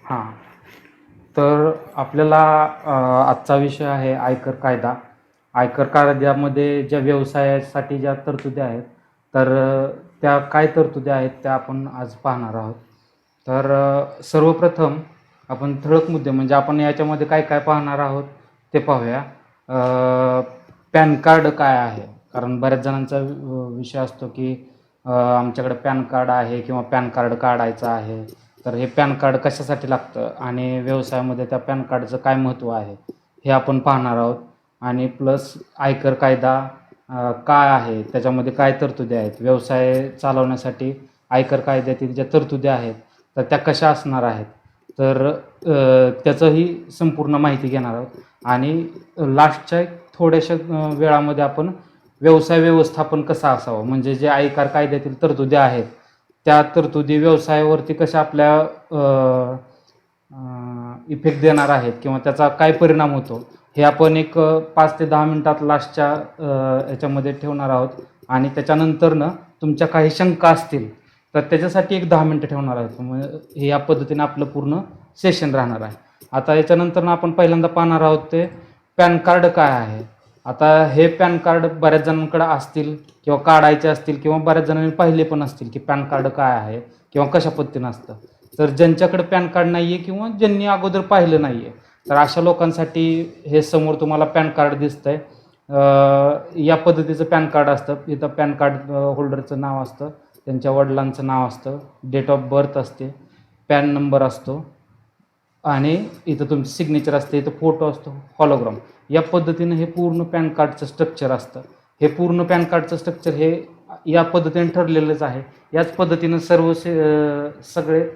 हां. तर आपल्याला आजचा विषय आहे आयकर कायदा. आयकर कायद्यामध्ये ज्या व्यवसायासाठी ज्या तरतुदी आहेत, तर त्या काय तरतुदी आहेत त्या आपण आज पाहणार आहोत. तर सर्वप्रथम आपण ठळक मुद्दे म्हणजे आपण याच्यामध्ये काय काय पाहणार आहोत ते पाहूया. पॅन कार्ड काय आहे? कारण बऱ्याच जणांचा विषय असतो की आमच्याकडे पॅन कार्ड आहे किंवा पॅन कार्ड काढायचं आहे. तर हे पॅन कार्ड कशासाठी लागतं आणि व्यवसायामध्ये त्या पॅन कार्डचं काय महत्त्व आहे हे आपण पाहणार आहोत. आणि प्लस आयकर कायदा काय आहे, त्याच्यामध्ये काय तरतुदी आहेत, व्यवसाय चालवण्यासाठी आयकर कायद्यातील ज्या तरतुदी आहेत तर त्या कशा असणार आहेत, तर त्याचंही संपूर्ण माहिती घेणार आहोत. आणि लास्टच्या थोड्याशा वेळामध्ये आपण व्यवसाय व्यवस्थापन कसं असावं, म्हणजे जे आयकर कायद्यातील तरतुदी आहेत त्या तरतुदी व्यवसायावरती कशा आपल्या इफेक्ट देणार आहेत किंवा त्याचा काय परिणाम होतो हे आपण एक 5 ते 10 मिनटात लास्टच्या याच्यामध्ये ठेवणार आहोत. आणि त्याच्यानंतरनं तुमच्या काही शंका असतील तर त्याच्यासाठी एक 10 मिनटं ठेवणार आहोत. म्हणजे हे या पद्धतीने आपलं पूर्ण सेशन राहणार आहे. आता याच्यानंतरनं आपण पहिल्यांदा पाहणार आहोत ते पॅन कार्ड काय आहे. आता हे पॅन कार्ड बऱ्याच जणांकडे असतील किंवा काढायचे असतील किंवा बऱ्याच जणांनी पाहिले पण असतील की पॅन कार्ड काय आहे किंवा कशा पद्धतीनं असतं. तर ज्यांच्याकडे पॅन कार्ड नाही आहे किंवा ज्यांनी अगोदर पाहिलं नाही आहे तर अशा लोकांसाठी हे समोर तुम्हाला पॅन कार्ड दिसतंय. या पद्धतीचं पॅन कार्ड असतं. इथं पॅन कार्ड होल्डरचं नाव असतं, त्यांच्या वडिलांचं नाव असतं, डेट ऑफ बर्थ असते, पॅन नंबर असतो आणि इथं तुमची सिग्नेचर असते, इथं फोटो असतो, हॉलोग्राम. या पद्धतीनं हे पूर्ण पॅन कार्डचं स्ट्रक्चर असतं. हे पूर्ण पॅन कार्डचं स्ट्रक्चर हे या पद्धतीने ठरलेलंच आहे. याच पद्धतीनं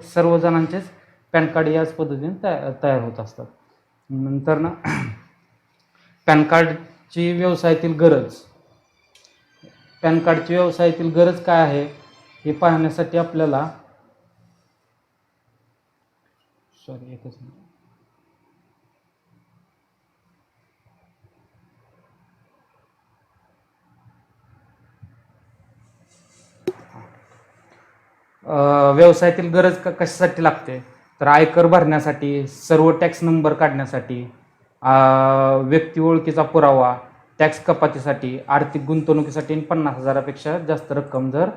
सर्व जणांचेच पॅन कार्ड याच पद्धतीने तयार होत असतात. नंतर ना पॅन कार्डची व्यवसायातील गरज. पॅन कार्डची व्यवसायातील गरज काय आहे हे पाहण्यासाठी आपल्याला एकच मिनिट. व्यवसायातील गरज कशासाठी लागते, तर आयकर भरण्यासाठी, सर्व टॅक्स नंबर काढण्यासाठी, व्यक्ती ओळखीचा पुरावा, टॅक्स कपातीसाठी, आर्थिक गुंतवणुकीसाठी आणि 50,000पेक्षा जास्त रक्कम जर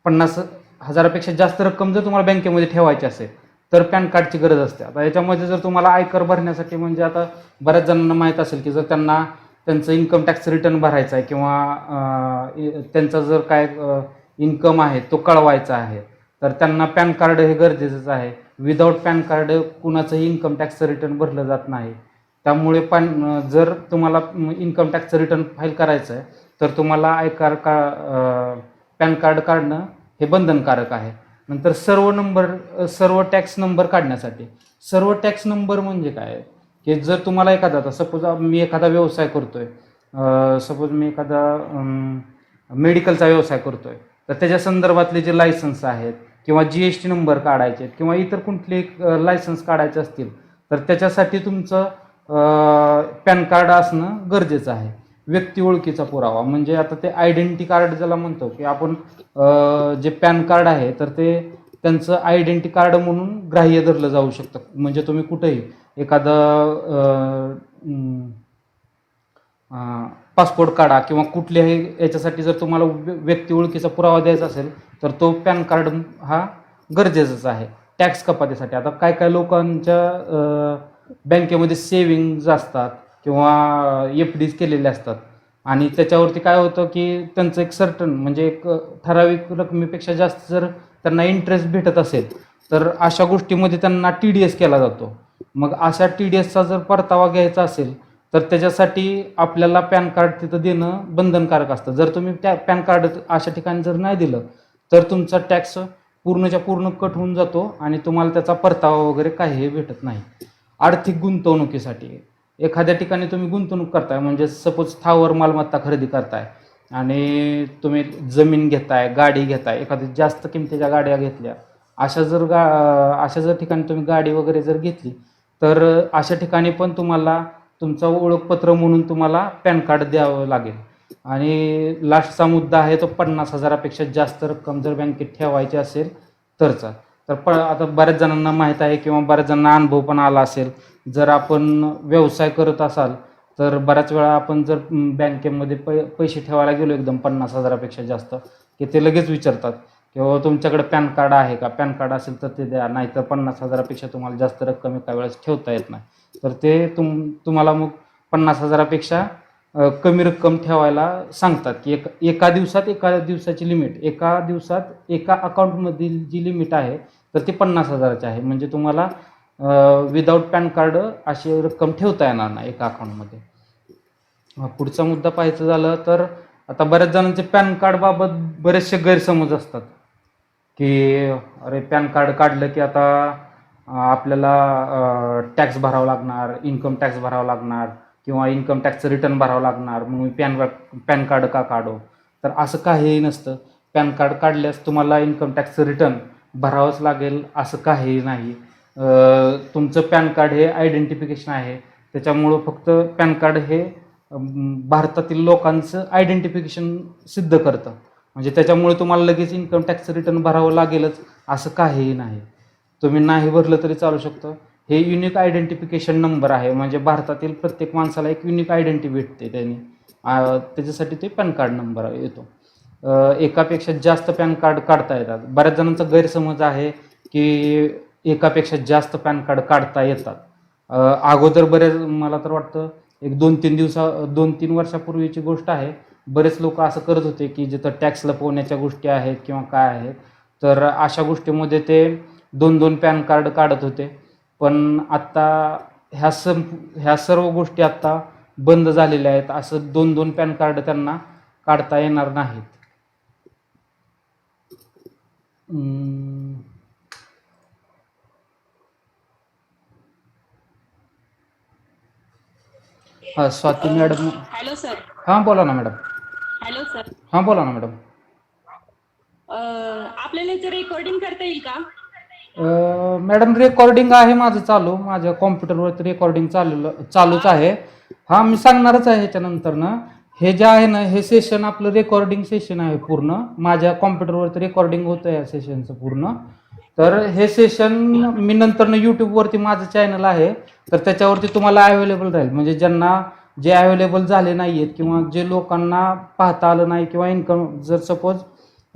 50,000पेक्षा जास्त रक्कम जर तुम्हाला बँकेमध्ये ठेवायची असेल तर पॅन कार्डची गरज असते. आता याच्यामध्ये जर तुम्हाला आयकर भरण्यासाठी म्हणजे आता बऱ्याच जणांना माहीत असेल की जर त्यांचं इन्कम टॅक्स रिटर्न भरायचा आहे किंवा त्यांचा जर काय इन्कम आहे तो कळवायचा आहे तर त्यांना पॅन कार्ड हे गरजेचंच आहे. विदाऊट पॅन कार्ड कुणाचंही इन्कम टॅक्सचं रिटर्न भरलं जात नाही. त्यामुळे जर तुम्हाला इन्कम टॅक्सचं रिटर्न फाईल करायचं आहे तर तुम्हाला पॅन कार्ड काढणं हे बंधनकारक आहे. नंतर सर्व टॅक्स नंबर काढण्यासाठी. सर्व टॅक्स नंबर म्हणजे काय की जर तुम्हाला आता सपोज मी एखादा व्यवसाय करतोय, सपोज मी एखादा मेडिकलचा व्यवसाय करतोय तर त्याच्या संदर्भातले जे लायसन्स आहेत किंवा GST नंबर काढायचे आहेत किंवा इतर कुठले लायसन्स काढायचे असतील तर त्याच्यासाठी तुमचं पॅन कार्ड असणं गरजेचं आहे. व्यक्ती ओळखीचा पुरावा म्हणजे आता ते आयडेंटिटी कार्ड ज्याला म्हणतो की आपण जे पॅन कार्ड आहे तर ते त्यांचं आयडेंटिटी कार्ड म्हणून ग्राह्य धरलं जाऊ शकतं. म्हणजे तुम्ही कुठेही एखादं पासपोर्ट काढा किंवा कुठल्याही याच्यासाठी जर तुम्हाला व्यक्ती ओळखीचा पुरावा द्यायचा असेल तर तो पॅन कार्ड हा गरजेचाच आहे. टॅक्स कपातीसाठी आता काय लोकांच्या बँकेमध्ये सेविंग्ज असतात किंवा FDs केलेले असतात आणि त्याच्यावरती काय होतं की त्यांचं एक सर्टन म्हणजे एक ठराविक रकमेपेक्षा जास्त जर त्यांना इंटरेस्ट भेटत असेल तर अशा गोष्टीमध्ये त्यांना TDS केला जातो. मग अशा TDSचा जर परतावा घ्यायचा असेल तर त्याच्यासाठी आपल्याला पॅन कार्ड तिथं देणं बंधनकारक असतं. जर तुम्ही त्या पॅन कार्ड अशा ठिकाणी जर नाही दिलं तर तुमचा टॅक्स पूर्णच्या पूर्ण कट होऊन जातो आणि तुम्हाला त्याचा परतावा वगैरे काहीही भेटत नाही. आर्थिक गुंतवणुकीसाठी. एखाद्या ठिकाणी तुम्ही गुंतवणूक करताय म्हणजे सपोज स्थावर मालमत्ता खरेदी करताय आणि तुम्ही जमीन घेताय, गाडी घेताय, एखादी जास्त किमतीच्या गाड्या घेतल्या, अशा जर ठिकाणी तुम्ही गाडी वगैरे जर घेतली तर अशा ठिकाणी पण तुम्हाला तुमचं ओळखपत्र म्हणून तुम्हाला पॅन कार्ड द्यावं लागेल. आणि लास्टचा मुद्दा आहे तो 50,000पेक्षा जास्त रक्कम जर बँकेत ठेवायची असेल तरचा. तर आता बऱ्याच जणांना माहीत आहे किंवा बऱ्याच जणांना अनुभव पण आला असेल, जर आपण व्यवसाय करत असाल तर बऱ्याच वेळा आपण जर बँकेमध्ये पैसे ठेवायला गेलो एकदम 50,000पेक्षा जास्त, की ते लगेच विचारतात किंवा तुमच्याकडे पॅन कार्ड आहे का, पॅन कार्ड असेल तर ते द्या, नाहीतर 50,000पेक्षा तुम्हाला जास्त रक्कम एका वेळेस ठेवता येत नाही. तर ते तुम्हाला मग 50,000पेक्षा कमी रक्कम ठेवायला सांगतात, की एका दिवसाची लिमिट, एका दिवसात एका अकाउंटमधील जी लिमिट आहे तर ती 50,000ची आहे. म्हणजे तुम्हाला विदाऊट पॅन कार्ड अशी रक्कम ठेवता येणार नाही एका अकाउंटमध्ये. पुढचा मुद्दा पाहायचं झालं तर आता बऱ्याच जणांचे पॅन कार्डबाबत बरेचसे गैरसमज असतात, की अरे पॅन कार्ड काढलं की आता आपल्याला टॅक्स भरावा लागणार, इन्कम टॅक्स भरावा लागणार किंवा इन्कम टॅक्सचं रिटर्न भरावं लागणार, मग मी पॅन कार्ड का काढू. तर असं काहीही नसतं. पॅन कार्ड काढल्यास तुम्हाला इन्कम टॅक्सचं रिटर्न भरावंच लागेल असं काहीही नाही. तुमचं पॅन कार्ड हे आयडेंटिफिकेशन आहे, त्याच्यामुळं फक्त पॅन कार्ड हे भारतातील लोकांचं आयडेंटिफिकेशन सिद्ध करतं. म्हणजे त्याच्यामुळे तुम्हाला लगेच इन्कम टॅक्सचं रिटर्न भरावं लागेलच असं काहीही नाही. तुम्ही नाही भरलं तरी चालू शकतं. हे युनिक आयडेंटिफिकेशन नंबर आहे, म्हणजे भारतातील प्रत्येक माणसाला एक युनिक आयडेंटिटी भेटते त्यांनी, त्याच्यासाठी ते पॅन कार्ड नंबर येतो. एकापेक्षा जास्त पॅन कार्ड काढता येतात. बऱ्याच जणांचा गैरसमज आहे की एकापेक्षा जास्त पॅन कार्ड काढता येतात. अगोदर बरेच, मला तर वाटतं एक 2-3 वर्षापूर्वीची गोष्ट आहे, बरेच लोक असं करत होते की जिथं टॅक्स लपवण्याच्या गोष्टी आहेत किंवा काय आहेत, तर अशा गोष्टीमध्ये ते 2-2 पॅन कार्ड काढत होते. पण आत्ता ह्या सर्व गोष्टी आत्ता बंद झालेल्या आहेत. असं 2-2 पॅन कार्ड त्यांना काढता येणार नाहीत. हां, स्वाती मॅडम. Hello sir. हां बोला ना मॅडम. Hello sir. हां बोला ना मॅडम. आपल्याला याचं रेकॉर्डिंग करता येईल का? मॅडम रेकॉर्डिंग आहे माझं चालू, माझ्या कॉम्प्युटरवरती रेकॉर्डिंग चालूच आहे. हां, मी सांगणारच आहे ह्याच्यानंतर ना. हे जे आहे ना, हे सेशन आपलं रेकॉर्डिंग सेशन आहे पूर्ण. माझ्या कॉम्प्युटरवरती रेकॉर्डिंग होतं या सेशनचं पूर्ण. तर हे सेशन मी नंतर यूट्यूबवरती माझं चॅनल आहे, तर त्याच्यावरती तुम्हाला अवेलेबल राहील. म्हणजे ज्यांना जे अवेलेबल झाले नाही आहेत किंवा जे लोकांना पाहता आलं नाही किंवा इन्कम जर सपोज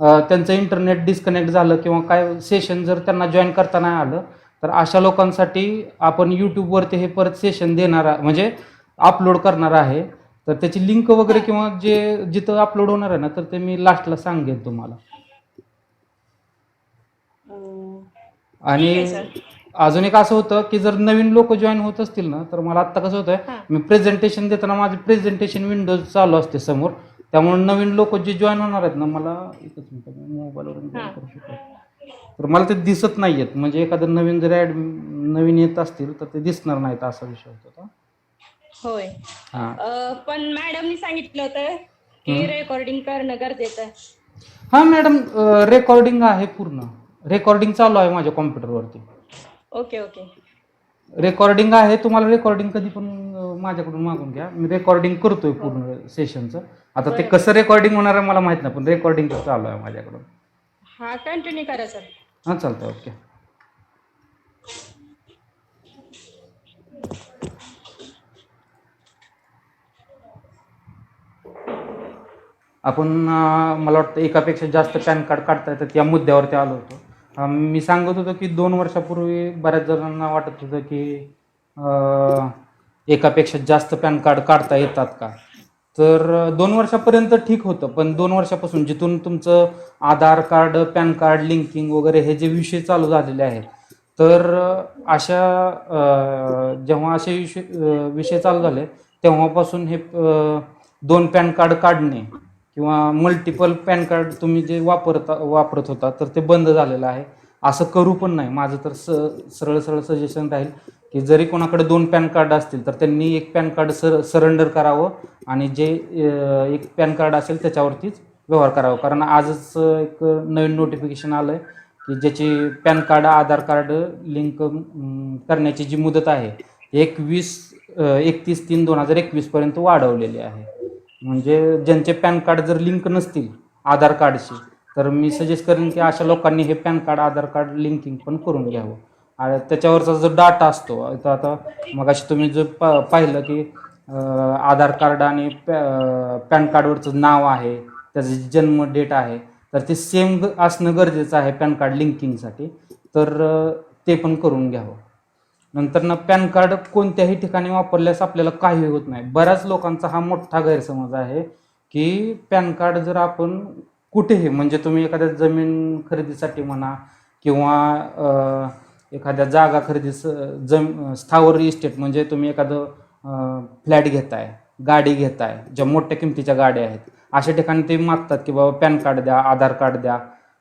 त्यांचं इंटरनेट डिस्कनेक्ट झालं किंवा काय सेशन जर त्यांना जॉईन करता नाही आलं, तर अशा लोकांसाठी आपण यूट्यूबवरती हे परत सेशन देणार, म्हणजे अपलोड करणार आहे. तर त्याची लिंक वगैरे किंवा जे जिथं अपलोड होणार आहे ना, तर ते मी लास्टला सांगेन तुम्हाला. आणि अजून एक असं होतं की जर नवीन लोक जॉईन होत असतील ना, तर मला आत्ता कसं होतंय, मी प्रेझेंटेशन देताना माझी प्रेझेंटेशन विंडोज चालू असते समोर, त्यामुळे नवीन लोक जे जॉईन होणार आहेत ना, मला एकच मिनिट मोबाईलवरून जॉईन करू शकतो, तर मला ते दिसत नाही आहेत. म्हणजे एखादं नवीन जर नवीन येत असतील तर ते दिसणार नाहीत, असा विषय होता. होय. पण मॅडमनी सांगितलं होतं की रेकॉर्डिंग करणं गरजेचं आहे. हां मॅडम, रेकॉर्डिंग आहे, पूर्ण रेकॉर्डिंग चालू आहे माझ्या कॉम्प्युटरवरती. Okay okay. रेकॉर्डिंग आहे. तुम्हाला रेकॉर्डिंग कधी पण माझ्याकडून मागून घ्या, मी रेकॉर्डिंग करतोय पूर्ण सेशनचं. आता ते कसं रेकॉर्डिंग होणार आहे मला माहित नाही, पण रेकॉर्डिंग चालू आहे माझ्याकडून. हा, कंटिन्यू करा सर. हां चालतंय, ओके. आपण मला वाटतं एकापेक्षा जास्त पॅन कार्ड काढता येतात या मुद्द्यावरती आलो होतो. मी सांगत होतो की 2 वर्षापूर्वी बऱ्याच जणांना वाटत होतं की एकापेक्षा जास्त पॅन कार्ड काढता येतात का. तर 2 वर्षापर्यंत ठीक होतं, पण 2 वर्षापासून जिथून तुमचं आधार कार्ड, पॅन कार्ड लिंकिंग वगैरे हे जे विषय चालू झालेले आहेत, तर जेव्हा असे विषय चालू झाले तेव्हापासून हे 2 पॅन कार्ड काढणे किंवा मल्टिपल पॅन कार्ड तुम्ही जे वापरत होता तर ते बंद झालेलं आहे. असं करू पण नाही. माझं तर सरळ सजेशन राहील की जरी कोणाकडे 2 पॅन कार्ड असतील तर त्यांनी एक पॅन कार्ड सरेंडर करावं आणि जे एक पॅन कार्ड असेल त्याच्यावरतीच व्यवहार करावा. कारण आजच एक नवीन नोटिफिकेशन आलं आहे की ज्याची पॅन कार्ड आधार कार्ड लिंक करण्याची जी मुदत आहे 31/3/2021 पर्यंत वाढवलेली आहे. म्हणजे ज्यांचे पॅन कार्ड जर लिंक नसतील आधार कार्डशी, तर मी सजेस्ट करेन की अशा लोकांनी हे पॅन कार्ड आधार कार्ड लिंकिंग पण करून घ्यावं. आणि त्याच्यावरचा जो डाटा असतो आता मगाशी तुम्ही जो पाहिलं की आधार कार्ड आणि पॅन कार्डवरचं नाव आहे, त्याची जन्म डेट आहे, तर ते सेम असणं गरजेचं आहे पॅन कार्ड लिंकिंगसाठी. तर ते पण करून घ्यावं. नंतर ना पॅन कार्ड कोणत्याही ठिकाणी वापरल्यास आपल्याला काही होत नाही. बऱ्याच लोकांचा हा मोठा गैरसमज आहे की पॅन कार्ड जर आपण कुठेही, म्हणजे तुम्ही एखाद्या जमीन खरेदीसाठी म्हणा किंवा एखाद्या जागा स्थावर इस्टेट, म्हणजे तुम्ही एखादं फ्लॅट घेताय, गाडी घेताय, ज्या मोठ्या किमतीच्या गाड्या आहेत, अशा ठिकाणी ते मागतात की बाबा पॅन कार्ड द्या, आधार कार्ड द्या,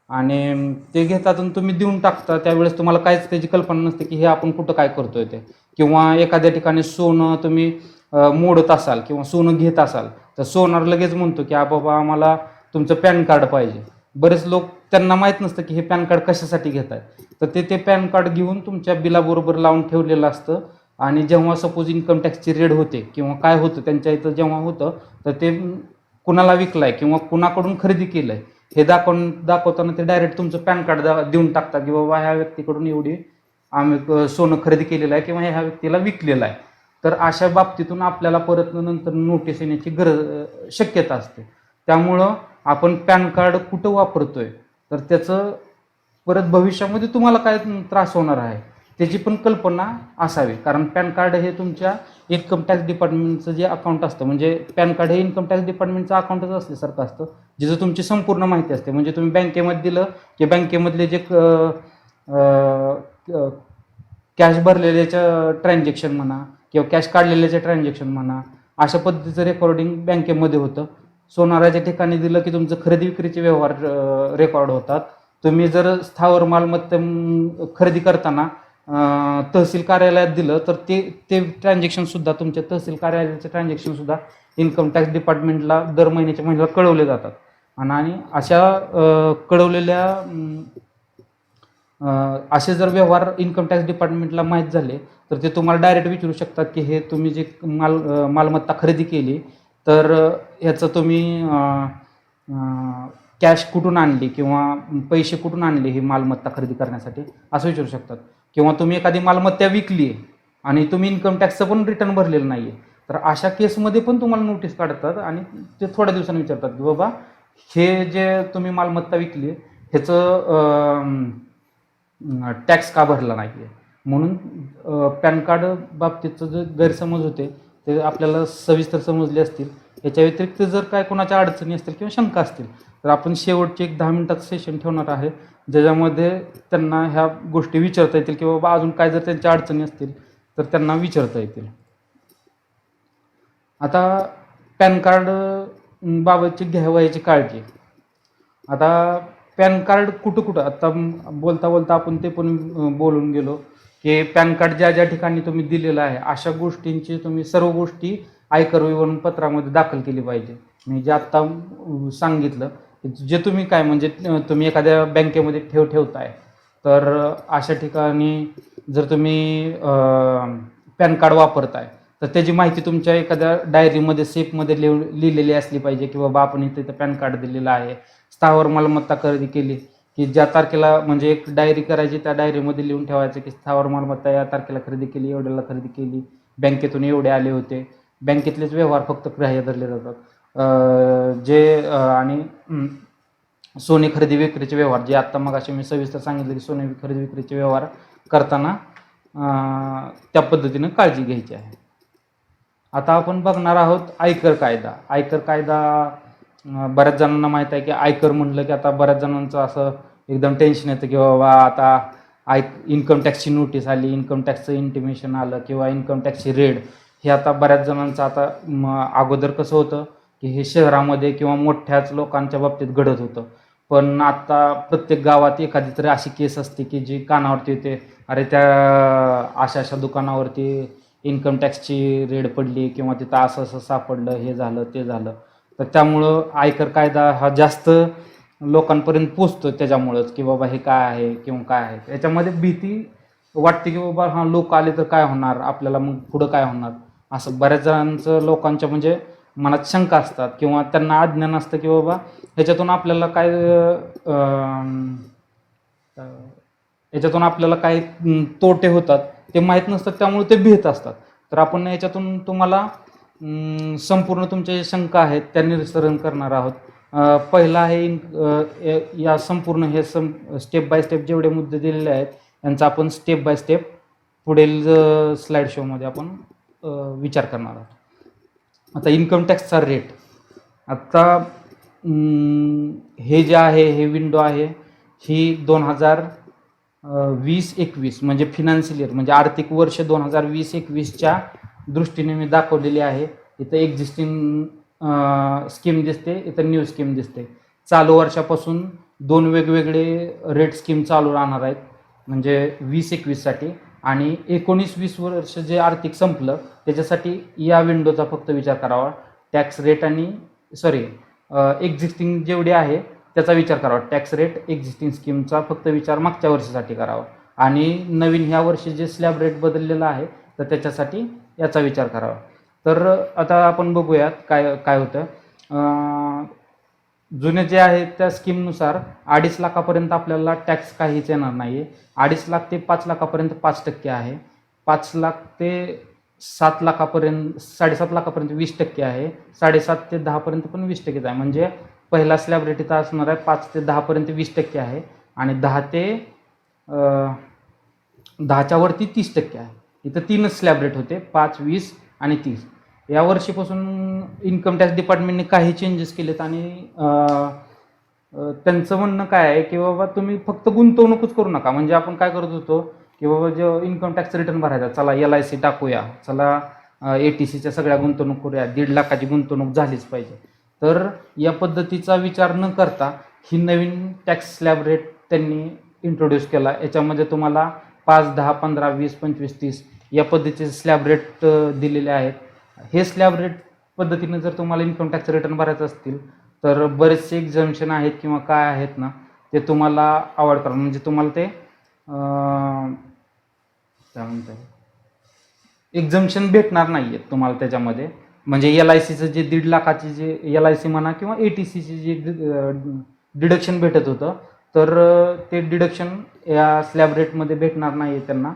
आणि ते घेतात आणि तुम्ही देऊन टाकता. त्यावेळेस तुम्हाला काहीच त्याची कल्पना नसते की हे आपण कुठं काय करतोय ते. किंवा एखाद्या ठिकाणी सोनं तुम्ही मोडत असाल किंवा सोनं घेत असाल, तर सोनार लगेच म्हणतो की बाबा आम्हाला तुमचं पॅन कार्ड पाहिजे. बरेच लोक, त्यांना माहीत नसतं की हे पॅन कार्ड कशासाठी घेत आहेत. तर ते पॅन कार्ड घेऊन तुमच्या बिलाबरोबर लावून ठेवलेलं असतं, आणि जेव्हा सपोज इन्कम टॅक्सची रेड होते किंवा काय होतं त्यांच्या इथं जेव्हा होतं, तर ते कुणाला विकलाय किंवा कुणाकडून खरेदी केलंय हे दाखवताना ते डायरेक्ट तुमचं पॅन कार्ड देऊन टाकतात की बाबा ह्या व्यक्तीकडून एवढी आम्ही सोनं खरेदी केलेलं आहे किंवा ह्या व्यक्तीला विकलेलं आहे. तर अशा बाबतीतून आपल्याला परत नंतर नोटीस येण्याची शक्यता असते. त्यामुळं आपण पॅन कार्ड कुठं वापरतोय, तर त्याचं परत भविष्यामध्ये तुम्हाला काय त्रास होणार आहे त्याची पण कल्पना असावी. कारण पॅन कार्ड हे तुमच्या इन्कम टॅक्स डिपार्टमेंटचं जे अकाउंट असतं, म्हणजे पॅन कार्ड हे इन्कम टॅक्स डिपार्टमेंटचं अकाउंटच असल्यासारखं असतं, जिथं तुमची संपूर्ण माहिती असते. म्हणजे तुम्ही बँकेमध्ये दिलं की बँकेमधले जे कॅश भरलेल्याचं ट्रान्झॅक्शन म्हणा किंवा कॅश काढलेल्याचं ट्रान्झॅक्शन म्हणा, अशा पद्धतीचं रेकॉर्डिंग बँकेमध्ये होतं. सोनाराच्या ठिकाणी दिलं की तुमचं खरेदी विक्रीचे व्यवहार रेकॉर्ड होतात. तुम्ही जर स्थावर मालमत्ता खरेदी करताना तहसील कार्यालयात दिलं, तर ते ट्रान्झॅक्शनसुद्धा, तुमच्या तहसील कार्यालयाचे ट्रान्झॅक्शनसुद्धा इन्कम टॅक्स डिपार्टमेंटला दर महिन्याला कळवले जातात. आणि अशा कळवलेल्या असे जर व्यवहार इन्कम टॅक्स डिपार्टमेंटला माहीत झाले, तर ते तुम्हाला डायरेक्ट विचारू शकतात की हे तुम्ही जे मालमत्ता खरेदी केली, तर ह्याचं तुम्ही कॅश कुठून आणली किंवा पैसे कुठून आणले ही मालमत्ता खरेदी करण्यासाठी, असं विचारू शकतात. किंवा तुम्ही एखादी मालमत्ता विकली आहे आणि तुम्ही इन्कम टॅक्सचं पण रिटर्न भरलेलं नाही आहे, तर अशा केसमध्ये पण तुम्हाला नोटीस काढतात आणि ते थोड्या दिवसांनी विचारतात की बाबा हे जे तुम्ही मालमत्ता विकली ह्याचं टॅक्स का भरला नाही आहे. म्हणून पॅन कार्ड बाबतीतचं जे गैरसमज होते ते आपल्याला सविस्तर समजले असतील. याच्या व्यतिरिक्त जर काय कोणाच्या अडचणी असतील किंवा शंका असतील, तर आपण शेवटचे एक 10 मिनिटाचं सेशन ठेवणार आहे, ज्याच्यामध्ये त्यांना ह्या गोष्टी विचारता येतील किंवा बाबा अजून काय जर त्यांच्या अडचणी असतील तर त्यांना विचारता येतील. आता पॅन कार्ड बाबतची घ्यावयाची काळजी. आता पॅन कार्ड कुठं आता बोलता बोलता आपण ते पण बोलून गेलो की पॅन कार्ड ज्या ठिकाणी तुम्ही दिलेलं आहे अशा गोष्टींची तुम्ही सर्व गोष्टी आयकर विवरणपत्रामध्ये दाखल केली पाहिजे. मी जे आत्ता सांगितलं, जे तुम्ही काय, म्हणजे तुम्ही एखाद्या बँकेमध्ये ठेवताय, तर अशा ठिकाणी जर तुम्ही पॅन कार्ड वापरताय, तर त्याची माहिती तुमच्या एखाद्या डायरीमध्ये सेफमध्ये लिहिलेली असली पाहिजे की बाबा आपण इथं पॅन कार्ड दिलेलं आहे. स्थावर मालमत्ता खरेदी केली की ज्या तारखेला, म्हणजे एक डायरी करायची, त्या डायरीमध्ये लिहून ठेवायचं की स्थावर मालमत्ता या तारखेला खरेदी केली, एवढ्याला खरेदी केली, बँकेतून एवढे आले होते. बँकेतलेच व्यवहार फक्त ग्राह्य धरले जातात. आणि सोने खरेदी विक्रीचे व्यवहार, जे आत्ता मगाशी मी सविस्तर सांगितलं की सोने खरेदी विक्रीचे व्यवहार करताना त्या पद्धतीनं काळजी घ्यायची आहे. आता आपण बघणार आहोत आयकर कायदा. आयकर कायदा बऱ्याच जणांना माहीत आहे की आयकर म्हणलं की आता बऱ्याच जणांचं असं एकदम टेन्शन येतं की बाबा आता इन्कम टॅक्सची नोटीस आली, इन्कम टॅक्सचं इंटिमेशन आलं किंवा इन्कम टॅक्सची रेड. हे आता बऱ्याच जणांचं, आता अगोदर कसं होतं की हे शहरामध्ये किंवा मोठ्याच लोकांच्या बाबतीत घडत होतं, पण आता प्रत्येक गावात एखादी तरी अशी केस असते की जी कानावरती येते, अरे त्या अशा दुकानावरती इन्कम टॅक्सची रेड पडली किंवा तिथं असं सापडलं, हे झालं ते झालं. तर त्यामुळं आयकर कायदा हा जास्त लोकांपर्यंत पोचतो त्याच्यामुळंच की बाबा हे काय आहे किंवा काय आहे. याच्यामध्ये भीती वाटते की बाबा लोक आले तर काय होणार, आपल्याला मग पुढं काय होणार, असं बऱ्याच जणांचं लोकांच्या म्हणजे मनात शंका असतात किंवा त्यांना अज्ञान असतं की बाबा ह्याच्यातून आपल्याला काय याच्यातून आपल्याला काय तोटे होतात ते माहीत नसतात, त्यामुळे ते भीत असतात. तर आपण याच्यातून तुम्हाला संपूर्ण तुमच्या ज्या शंका आहेत त्या निरसन करणार आहोत. पहिला आहे या संपूर्ण हे स्टेप बाय स्टेप जेवढे मुद्दे दिलेले आहेत यांचा आपण स्टेप बाय स्टेप पुढील स्लाइड शोमध्ये आपण विचार करणार आहोत. आता इन्कम टॅक्सचा रेट, आता हे जे आहे हे विंडो आहे ही 2020-21 म्हणजे फिनान्शियल इयर म्हणजे आर्थिक वर्ष 2020-21च्या दृष्टीने मी दाखवलेली आहे. इथं एक्झिस्टिंग स्कीम दिसते, इथं न्यू स्कीम दिसते. चालू वर्षापासून 2 वेगवेगळे रेट स्कीम चालू राहणार आहेत म्हणजे 20-21साठी, आणि 19-20 वर्ष जे आर्थिक संपलं त्याच्यासाठी या विंडोचा फक्त विचार करावा. टॅक्स रेट आणि एक्झिस्टिंग जेवढे आहे त्याचा विचार करावा. टॅक्स रेट एक्झिस्टिंग स्कीमचा फक्त विचार मागच्या वर्षासाठी करावा, आणि नवीन ह्या वर्षी जे स्लॅब रेट बदललेला आहे तर त्याच्यासाठी याचा विचार करावा. तर आता आपण बघूयात काय काय होतं. जुने जे आहे त्या स्कीमनुसार 2.5 लाखापर्यंत आपल्याला टॅक्स काहीच येणार नाही आहे. 2.5 लाख ते 5 लाखापर्यंत 5% आहे. 5 लाख ते 7 लाखापर्यंत 7.5 लाखापर्यंत 20% आहे. 7.5 ते 10पर्यंत पण 20% आहे. म्हणजे पहिला स्लॅब रेट इथं असणार आहे 5 ते 10पर्यंत 20% आहे, आणि 10 ते 10च्या वरती 30% आहे. इथं 3च स्लॅब रेट होते, 5, 20 आणि 30. या वर्षीपासून इन्कम टॅक्स डिपार्टमेंटने काही चेंजेस केलेत, आणि त्यांचं म्हणणं काय आहे की बाबा तुम्ही फक्त गुंतवणूकच करू नका. म्हणजे आपण काय करत होतो की बाबा जो इन्कम टॅक्स रिटर्न भरायचा, चला LIC टाकूया, चला ATCच्या सगळ्या गुंतवणूक करूया, 1.5 लाखाची गुंतवणूक झालीच पाहिजे. तर या पद्धतीचा विचार न करता ही नवीन टॅक्स स्लॅब रेट त्यांनी इंट्रोड्यूस केला. याच्यामध्ये तुम्हाला 5, 10, 15, 20, 25, 30 या पद्धतीचे स्लॅब रेट दिलेले आहेत. हे स्लॅब रेट पद्धतीने जर तुम्हाला इन्कम टॅक्स रिटर्न भरायचं असतील तर बरेचसे एक्झम्पशन आहेत किंवा काय आहेत ना ते तुम्हाला अवॉइड करा. म्हणजे तुम्हाला ते काय म्हणतात एक्झम्पशन भेटणार नाही आहेत तुम्हाला त्याच्यामध्ये. म्हणजे LICचं जे 1.5 लाखाची जे LIC म्हणा किंवा ATCची जे डिडक्शन भेटत होतं तर ते डिडक्शन या स्लॅब रेटमध्ये भेटणार नाही आहे त्यांना.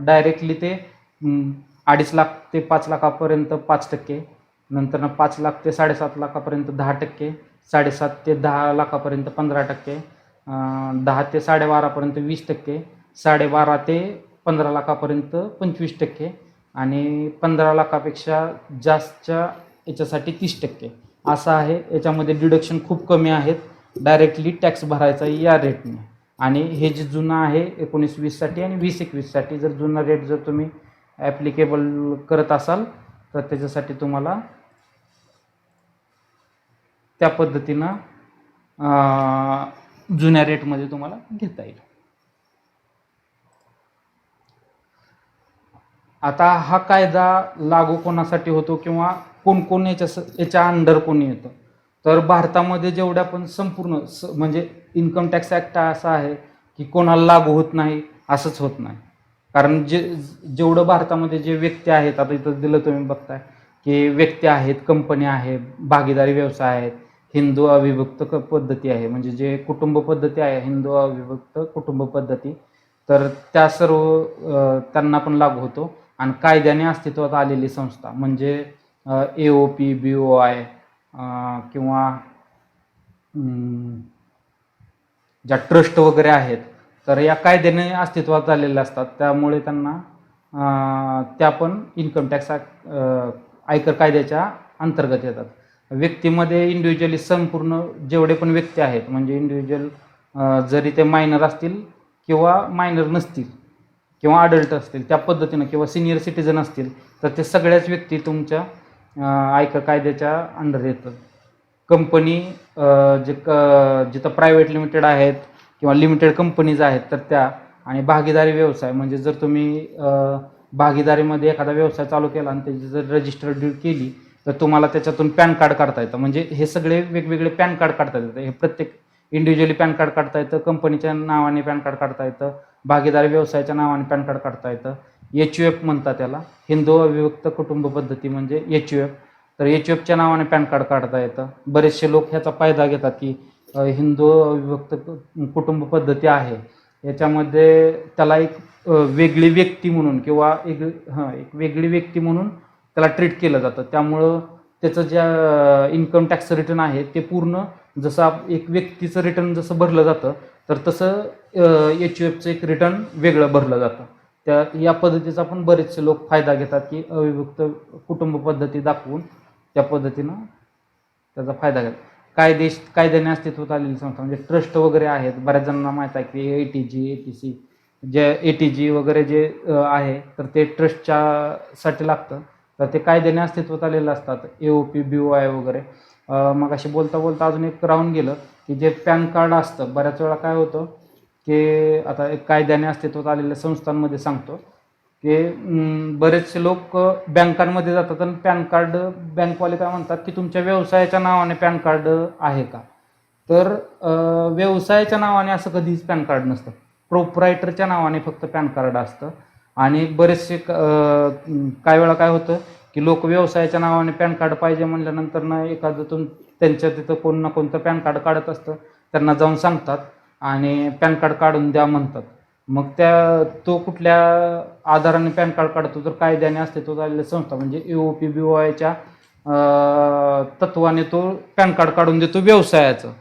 डायरेक्टली ते 2.5 लाख ते 5 लाखापर्यंत 5%, नंतर 5 लाख ते 7.5 लाखापर्यंत 10%, 7.5 ते 10 लाखापर्यंत 15%, 10 ते 12.5पर्यंत 20%, 12.5 ते 15 लाखापर्यंत 25%, आणि 15 लाखापेक्षा जास्तच्या याच्यासाठी 30% असं आहे. याच्यामध्ये डिडक्शन खूप कमी आहेत, डायरेक्टली टॅक्स भरायचा या रेटने. आणि हे जे जुनं आहे 19-20साठी आणि 20-21साठी जर जुना रेट जर तुम्ही ॲप्लिकेबल करत असाल तर त्याच्यासाठी तुम्हाला त्या पद्धतीनं जुन्या रेटमध्ये तुम्हाला घेता येईल. आता हा कायदा लागू कोणासाठी होतो किंवा कोण कोण याच्या अंडर कोणी येतं, तर भारतामध्ये जेवढ्या पण संपूर्ण म्हणजे इन्कम टॅक्स ॲक्ट असा आहे की कोणाला लागू होत नाही असंच होत नाही. कारण जेवढं भारतामध्ये जे व्यक्ती आहेत, आता इथं दिलं तुम्ही बघताय की व्यक्ती आहेत, कंपन्या आहेत, भागीदारी व्यवसाय आहेत, हिंदू अविभक्त पद्धती आहे, म्हणजे जे कुटुंब पद्धती आहे हिंदू अविभक्त कुटुंब पद्धती, तर त्या सर्व त्यांना पण लागू होतो. आणि कायद्याने अस्तित्वात आलेली संस्था म्हणजे AOP, BOI किंवा ज्या ट्रस्ट वगैरे आहेत तर या कायद्याने अस्तित्वात आलेल्या असतात, त्यामुळे त्यांना त्या पण इन्कम टॅक्स आयकर कायद्याच्या अंतर्गत येतात. व्यक्तीमध्ये इंडिव्हिज्युअली संपूर्ण जेवढे पण व्यक्ती आहेत म्हणजे इंडिव्हिज्युअल जरी ते मायनर असतील किंवा मायनर नसतील किंवा अडल्ट असतील त्या पद्धतीनं किंवा सिनियर सिटीजन असतील तर ते सगळ्याच व्यक्ती तुमच्या आयकर कायद्याच्या अंडर येतात. कंपनी जिथं प्रायव्हेट लिमिटेड आहेत किंवा लिमिटेड कंपनीज आहेत तर त्या, आणि भागीदारी व्यवसाय म्हणजे जर तुम्ही भागीदारीमध्ये एखादा व्यवसाय चालू केला आणि त्याची जर रजिस्टर्ड डीड केली तर तुम्हाला त्याच्यातून पॅन कार्ड काढता येतं. म्हणजे हे सगळे वेगवेगळे पॅन कार्ड काढता येतं. हे प्रत्येक इंडिव्हिज्युअली पॅन कार्ड काढता येतं, कंपनीच्या नावाने पॅन कार्ड काढता येतं, भागीदारी व्यवसायाच्या नावाने पॅन कार्ड काढता येतं. HUF म्हणतात त्याला, हिंदू अविभक्त कुटुंब पद्धती म्हणजे HUF. तर HUFच्या नावाने पॅन कार्ड काढता येतं. बरेचसे लोक ह्याचा फायदा घेतात की हिंदू विभक्त कुटुंब पद्धती आहे, याच्यामध्ये त्याला एक वेगळी व्यक्ती म्हणून किंवा एक वेगळी व्यक्ती म्हणून त्याला ट्रीट केलं जातं. त्यामुळं त्याचं ज्या इन्कम टॅक्स रिटर्न आहे ते पूर्ण जसं एक व्यक्तीचं रिटर्न जसं भरलं जातं, तर तसं HUFचं एक रिटर्न वेगळं भरलं जातं. या पद्धतीचा पण बरेचसे लोक फायदा घेतात की अविभक्त कुटुंब पद्धती दाखवून त्या पद्धतीनं त्याचा फायदा घेतात. कायद्याने अस्तित्वात आलेली संस्था म्हणजे ट्रस्ट वगैरे आहेत. बऱ्याच जणांना माहीत आहे की ATG, ATC, जे ATG वगैरे जे आहे तर ते ट्रस्टच्या साठी लागतं, तर ते कायद्याने अस्तित्वात आलेलं असतात. AOP, BOI वगैरे. मग अशी बोलता बोलता अजून एक राहून गेलं की जे पॅन कार्ड असतं, बऱ्याच वेळा काय होतं की आता एक कायद्याने अस्तित्वात आलेल्या संस्थांमध्ये सांगतो की बरेचसे लोक बँकांमध्ये जातात आणि पॅन कार्ड, बँकवाले काय म्हणतात की तुमच्या व्यवसायाच्या नावाने पॅन कार्ड आहे का? तर व्यवसायाच्या नावाने असं कधीच पॅन कार्ड नसतं. प्रोप्रायटरच्या नावाने फक्त पॅन कार्ड असतं. आणि बरेचसे काही वेळा काय होतं की लोक व्यवसायाच्या नावाने पॅन कार्ड पाहिजे म्हणल्यानंतर ना एखादं त्यांच्या तिथं कोण ना कोणतं पॅन कार्ड काढत असतं, त्यांना जाऊन सांगतात आणि पॅन कार्ड काढून द्या म्हणतात. मग तो कुठल्या आधाराने पॅन कार्ड काढतो, तर कायद्याने अस्तित्वात आलेल्या संस्था म्हणजे AOP, BOIच्या तत्वाने तो पॅन कार्ड काढून देतो व्यवसायाचं.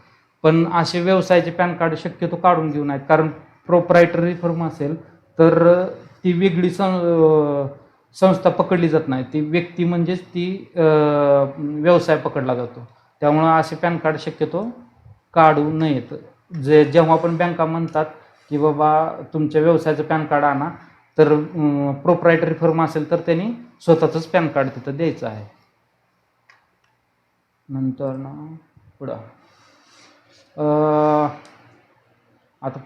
पण असे व्यवसायाचे पॅन कार्ड शक्यतो काढून घेऊ नयेत, कारण प्रोप्रायटरी फर्म असेल तर ती वेगळी संस्था पकडली जात नाही. ती व्यक्ती म्हणजेच ती व्यवसाय पकडला जातो. त्यामुळं असे पॅन कार्ड शक्यतो काढू नयेत. जेव्हा पण बँका म्हणतात की बाबा तुमच्या व्यवसायाचं पॅन कार्ड आणा, तर प्रोप्रायटरी फर्म असेल तर त्यांनी स्वतःचंच पॅन कार्ड तिथं द्यायचं आहे. नंतर ना पुढं आता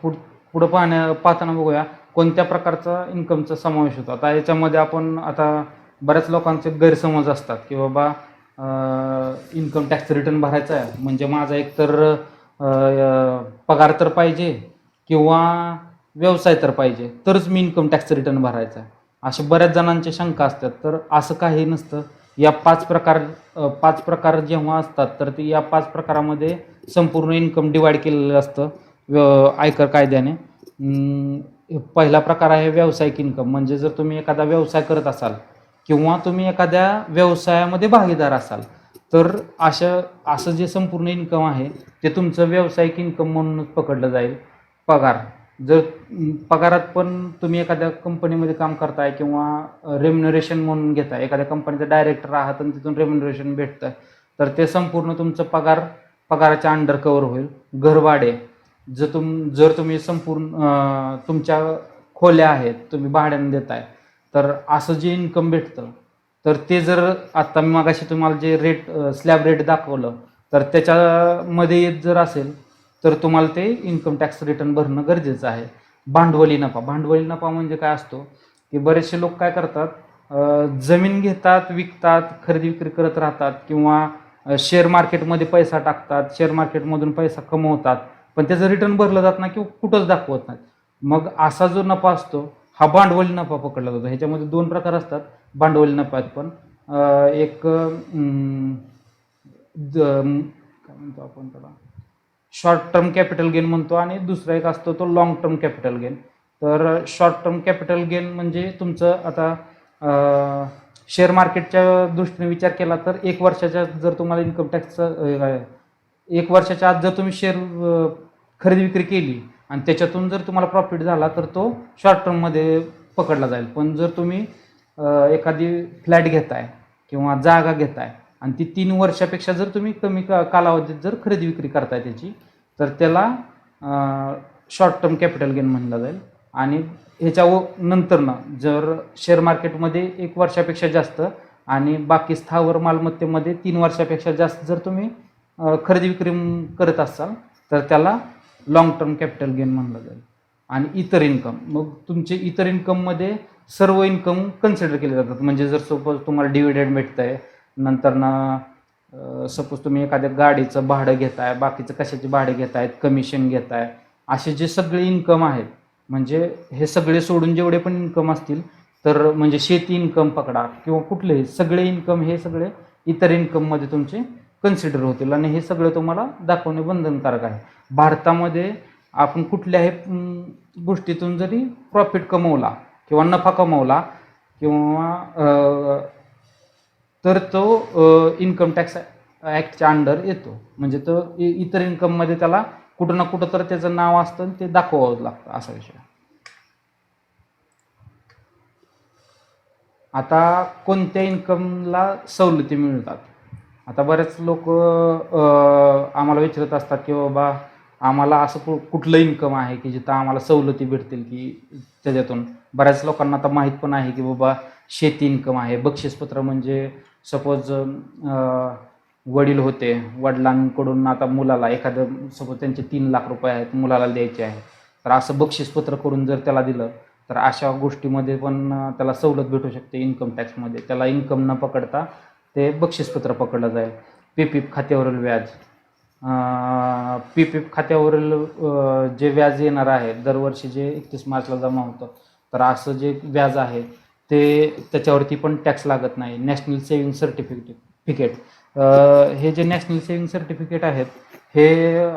पुढं पाहताना बघूया कोणत्या प्रकारचा इन्कमचा समावेश होतो. आता याच्यामध्ये आपण आता बऱ्याच लोकांचे गैरसमज असतात की बाबा इन्कम टॅक्स रिटर्न भरायचा आहे म्हणजे माझा एकतर पगार तर पाहिजे किंवा व्यवसाय तर पाहिजे तरच मी इन्कम टॅक्स रिटर्न भरायचा आहे, अशा बऱ्याच जणांच्या शंका असतात. तर असं काही नसतं. या पाच प्रकार जेव्हा असतात तर ते या 5 प्रकारामध्ये संपूर्ण इन्कम डिवाईड केलेलं असतं आयकर कायद्याने. पहिला प्रकार आहे व्यावसायिक इन्कम. म्हणजे जर तुम्ही एखादा व्यवसाय करत असाल किंवा तुम्ही एखाद्या व्यवसायामध्ये भागीदार असाल तर असं जे संपूर्ण इन्कम आहे ते तुमचं व्यावसायिक इन्कम म्हणूनच पकडलं जाईल. पगार जर पगारात पण तुम्ही एखाद्या कंपनीमध्ये काम करताय किंवा रेम्युनरेशन म्हणून घेताय, एखाद्या कंपनीचा डायरेक्टर आहात आणि तिथून रेम्युनरेशन भेटतं, तर ते संपूर्ण तुमचं पगाराच्या अंडर कव्हर होईल. घरभाडे जर तुम्ही संपूर्ण तुमच्या खोल्या आहेत तुम्ही भाड्याने देताय, तर असं जे इन्कम भेटतं तर ते जर आत्ता मी मागाशी तुम्हाला जे स्लॅब रेट दाखवलं तर त्याच्यामध्ये येत जर असेल तर तुम्हाला ते इन्कम टॅक्स रिटर्न भरणं गरजेचं आहे. भांडवली नफा म्हणजे काय असतो की बरेचसे लोक काय करतात, जमीन घेतात, विकतात, खरेदी विक्री करत राहतात किंवा शेअर मार्केटमध्ये पैसा टाकतात, शेअर मार्केटमधून पैसा कमवतात, पण त्याचं रिटर्न भरलं जात नाही किंवा कुठंच दाखवत नाही. मग असा जो नफा असतो हा भांडवली नफा पकडला जातो. ह्याच्यामध्ये 2 प्रकार असतात भांडवली नफ्यात पण. एक काय म्हणतो आपण त्याला, शॉर्ट टर्म कॅपिटल गेन म्हणतो आणि दुसरा एक असतो तो लॉंग टर्म कॅपिटल गेन. तर शॉर्ट टर्म कॅपिटल गेन म्हणजे तुमचं आता शेअर मार्केटच्या दृष्टीने विचार केला तर 1 वर्षाच्या जर तुम्हाला इन्कम टॅक्सचं 1 वर्षाच्या आत जर तुम्ही शेअर खरेदी विक्री केली आणि त्याच्यातून जर तुम्हाला प्रॉफिट झाला तर तो शॉर्ट टर्ममध्ये पकडला जाईल. पण जर तुम्ही एखादी फ्लॅट घेताय किंवा जागा घेताय आणि ती 3 वर्षापेक्षा जर तुम्ही कमी कालावधीत जर खरेदी विक्री करताय त्याची, तर त्याला शॉर्ट टर्म कॅपिटल गेन म्हणलं जाईल. आणि ह्याच्या नंतरनं जर शेअर मार्केटमध्ये 1 वर्षापेक्षा जास्त आणि बाकी स्थावर मालमत्तेमध्ये 3 वर्षापेक्षा जास्त जर तुम्ही खरेदी विक्री करत असाल तर त्याला लॉंग टर्म कॅपिटल गेन म्हणलं जाईल. आणि इतर इन्कम, मग तुमचे इतर इन्कममध्ये सर्व इन्कम कन्सिडर केले जातात. म्हणजे जर सपोज तुम्हाला डिव्हिडंड भेटतं आहे, नंतर ना सपोज तुम्ही एखाद्या गाडीचं भाडं घेताय, बाकीचं कशाचे भाडे घेतायत, कमिशन घेताय, असे जे सगळे इन्कम आहेत, म्हणजे हे सगळे सोडून जेवढे पण इन्कम असतील, तर म्हणजे शेती इन्कम पकडा किंवा कुठलेही सगळे इन्कम हे सगळे इतर इन्कममध्ये तुमचे कन्सिडर होतील आणि हे सगळं तुम्हाला दाखवणे बंधनकारक आहे. भारतामध्ये आपण कुठल्याही गोष्टीतून जरी प्रॉफिट कमवला किंवा नफा कमवला किंवा तर तो इन्कम टॅक्स ॲक्टच्या अंडर येतो. म्हणजे तो इतर इन्कममध्ये त्याला कुठं ना कुठं तर त्याचं नाव असतं आणि ते दाखवावं लागतं, असा विषय. आता कोणत्या इन्कमला सवलती मिळतात? आता बरेच लोक आम्हाला विचारत असतात की बाबा आम्हाला असं कुठलं इन्कम आहे की जिथं आम्हाला सवलती भेटतील की त्याच्यातून. बऱ्याच लोकांना आता माहीत पण आहे की बाबा शेती इन्कम आहे. बक्षीसपत्र म्हणजे सपोज वडील होते, वडिलांकडून आता मुलाला एखादं सपोज त्यांचे 3 लाख रुपये आहेत, मुलाला द्यायचे आहे, तर असं बक्षीसपत्र करून जर त्याला दिलं तर अशा गोष्टीमध्ये पण त्याला सवलत भेटू शकते इन्कम टॅक्समध्ये. त्याला इन्कम न पकडता ते बक्षीसपत्र पकडलं जाईल. पीपीएफ खात्यावरील व्याज, पीपीएफ खात्यावरील जे व्याज येणार आहे दरवर्षी जे 31 मार्चला जमा होतं, तर असं जे व्याज आहे ते त्याच्यावरती पण टॅक्स लागत नाही. नॅशनल सेव्हिंग सर्टिफिकेट, हे जे नॅशनल सेव्हिंग सर्टिफिकेट आहेत हे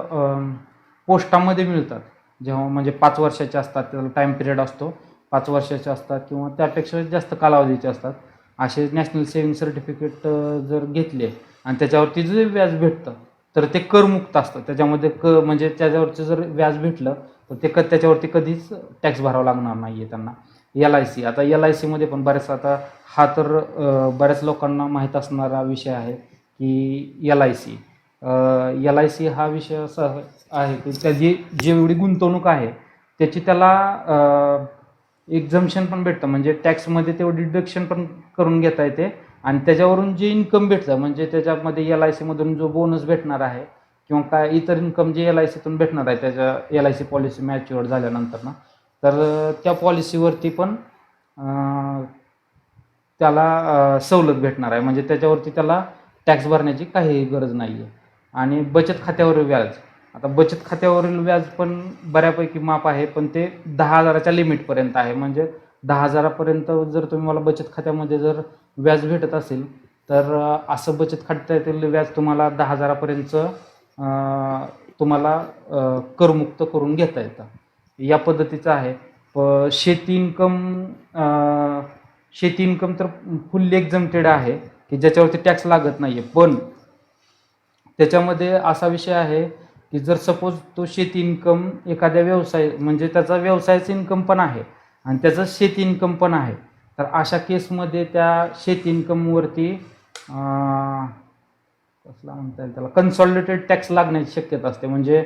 पोस्टामध्ये मिळतात. जेव्हा म्हणजे 5 वर्षाचे असतात, त्याला टाईम पिरियड असतो, 5 वर्षाचे असतात किंवा त्यापेक्षा जास्त कालावधीचे असतात. असे नॅशनल सेव्हिंग सर्टिफिकेट जर घेतले आणि त्याच्यावरती जे व्याज भेटतं तर ते करमुक्त असतं. त्याच्यामध्ये म्हणजे त्याच्यावरचं जर व्याज भेटलं तर ते त्याच्यावरती कधीच टॅक्स भरावा लागणार नाही आहे त्यांना. LIC, आता LICमध्ये पण बऱ्याच, आता हा तर बऱ्याच लोकांना माहीत असणारा विषय आहे की LIC हा विषय असा आहे की त्याची जेवढी गुंतवणूक आहे त्याची त्याला एक्झम्पशन पण भेटतं. म्हणजे टॅक्समध्ये तेवढी डिडक्शन पण करून घेता येते आणि त्याच्यावरून जे इन्कम भेटतं म्हणजे त्याच्यामध्ये LICमधून जो बोनस भेटणार आहे किंवा काय इतर इन्कम जे LICतून भेटणार आहे त्याच्या LIC पॉलिसी मॅच्युअर झाल्यानंतर ना, तर त्या पॉलिसीवरती पण त्याला सवलत भेटणार आहे. म्हणजे त्याच्यावरती त्याला टॅक्स भरण्याची काही गरज नाही आहे. आणि बचत खात्यावरील व्याज, आता बचत खात्यावरील व्याज पण बऱ्यापैकी माफ आहे, पण ते 10,000च्या लिमिटपर्यंत आहे. म्हणजे 10,000पर्यंत जर तुम्ही मला बचत खात्यामध्ये जर व्याज भेटत असेल तर असं बचत खात्यातील व्याज तुम्हाला 10,000पर्यंत तुम्हाला करमुक्त करून घेता येतं. या पद्धतीचं आहे. शेती इन्कम तर फुल्ली एक्झम्प्टेड आहे की ज्याच्यावरती टॅक्स लागत नाही आहे. पण त्याच्यामध्ये असा विषय आहे की जर सपोज तो शेती इन्कम एखाद्या व्यवसाय म्हणजे त्याचा व्यवसायाचं इन्कम पण आहे आणि त्याचं शेती इन्कम पण आहे, तर अशा केसमध्ये त्या शेती इन्कमवरती कसला म्हणता येईल त्याला कन्सॉलिडेटेड टॅक्स लागण्याची शक्यता असते. म्हणजे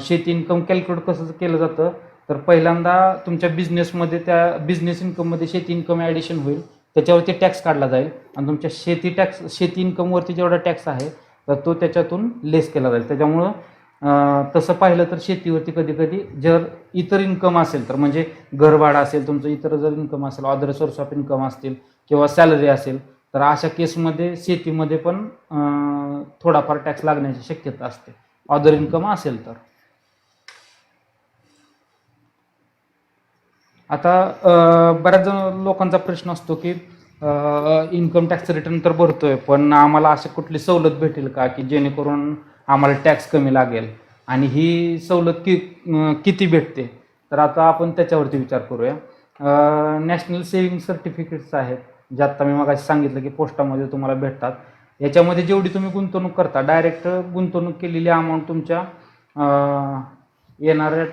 शेती इन्कम कॅल्क्युलेट कसं केलं जातं, तर पहिल्यांदा तुमच्या बिझनेसमध्ये त्या बिझनेस इन्कममध्ये शेती इन्कम ॲडिशन होईल, त्याच्यावरती टॅक्स काढला जाईल आणि तुमच्या शेती इन्कमवरती जेवढा टॅक्स आहे तर तो त्याच्यातून लेस केला जाईल. त्याच्यामुळं तसं पाहिलं तर शेतीवरती कधी कधी जर इतर इन्कम असेल तर म्हणजे घरभाडा असेल, तुमचं इतर जर इन्कम असेल, अदर सोर्स ऑफ इन्कम असतील किंवा सॅलरी असेल, तर अशा केसमध्ये शेतीमध्ये पण थोडाफार टॅक्स लागण्याची शक्यता असते अदर इन्कम असेल तर. आता बऱ्याच लोकांचा प्रश्न असतो की इन्कम टॅक्स रिटर्न तर भरतोय पण आम्हाला अशी कुठली सवलत भेटेल का की जेणेकरून आम्हाला टॅक्स कमी लागेल आणि ही सवलत किती भेटते, तर आता आपण त्याच्यावरती विचार करूया. नॅशनल सेव्हिंग सर्टिफिकेट्स आहेत जे आत्ता मी मगाशी सांगितलं की पोस्टामध्ये तुम्हाला भेटतात. याच्यामध्ये जेवढी तुम्ही गुंतवणूक करता, डायरेक्ट गुंतवणूक केलेली अमाऊंट तुमच्या येणाऱ्या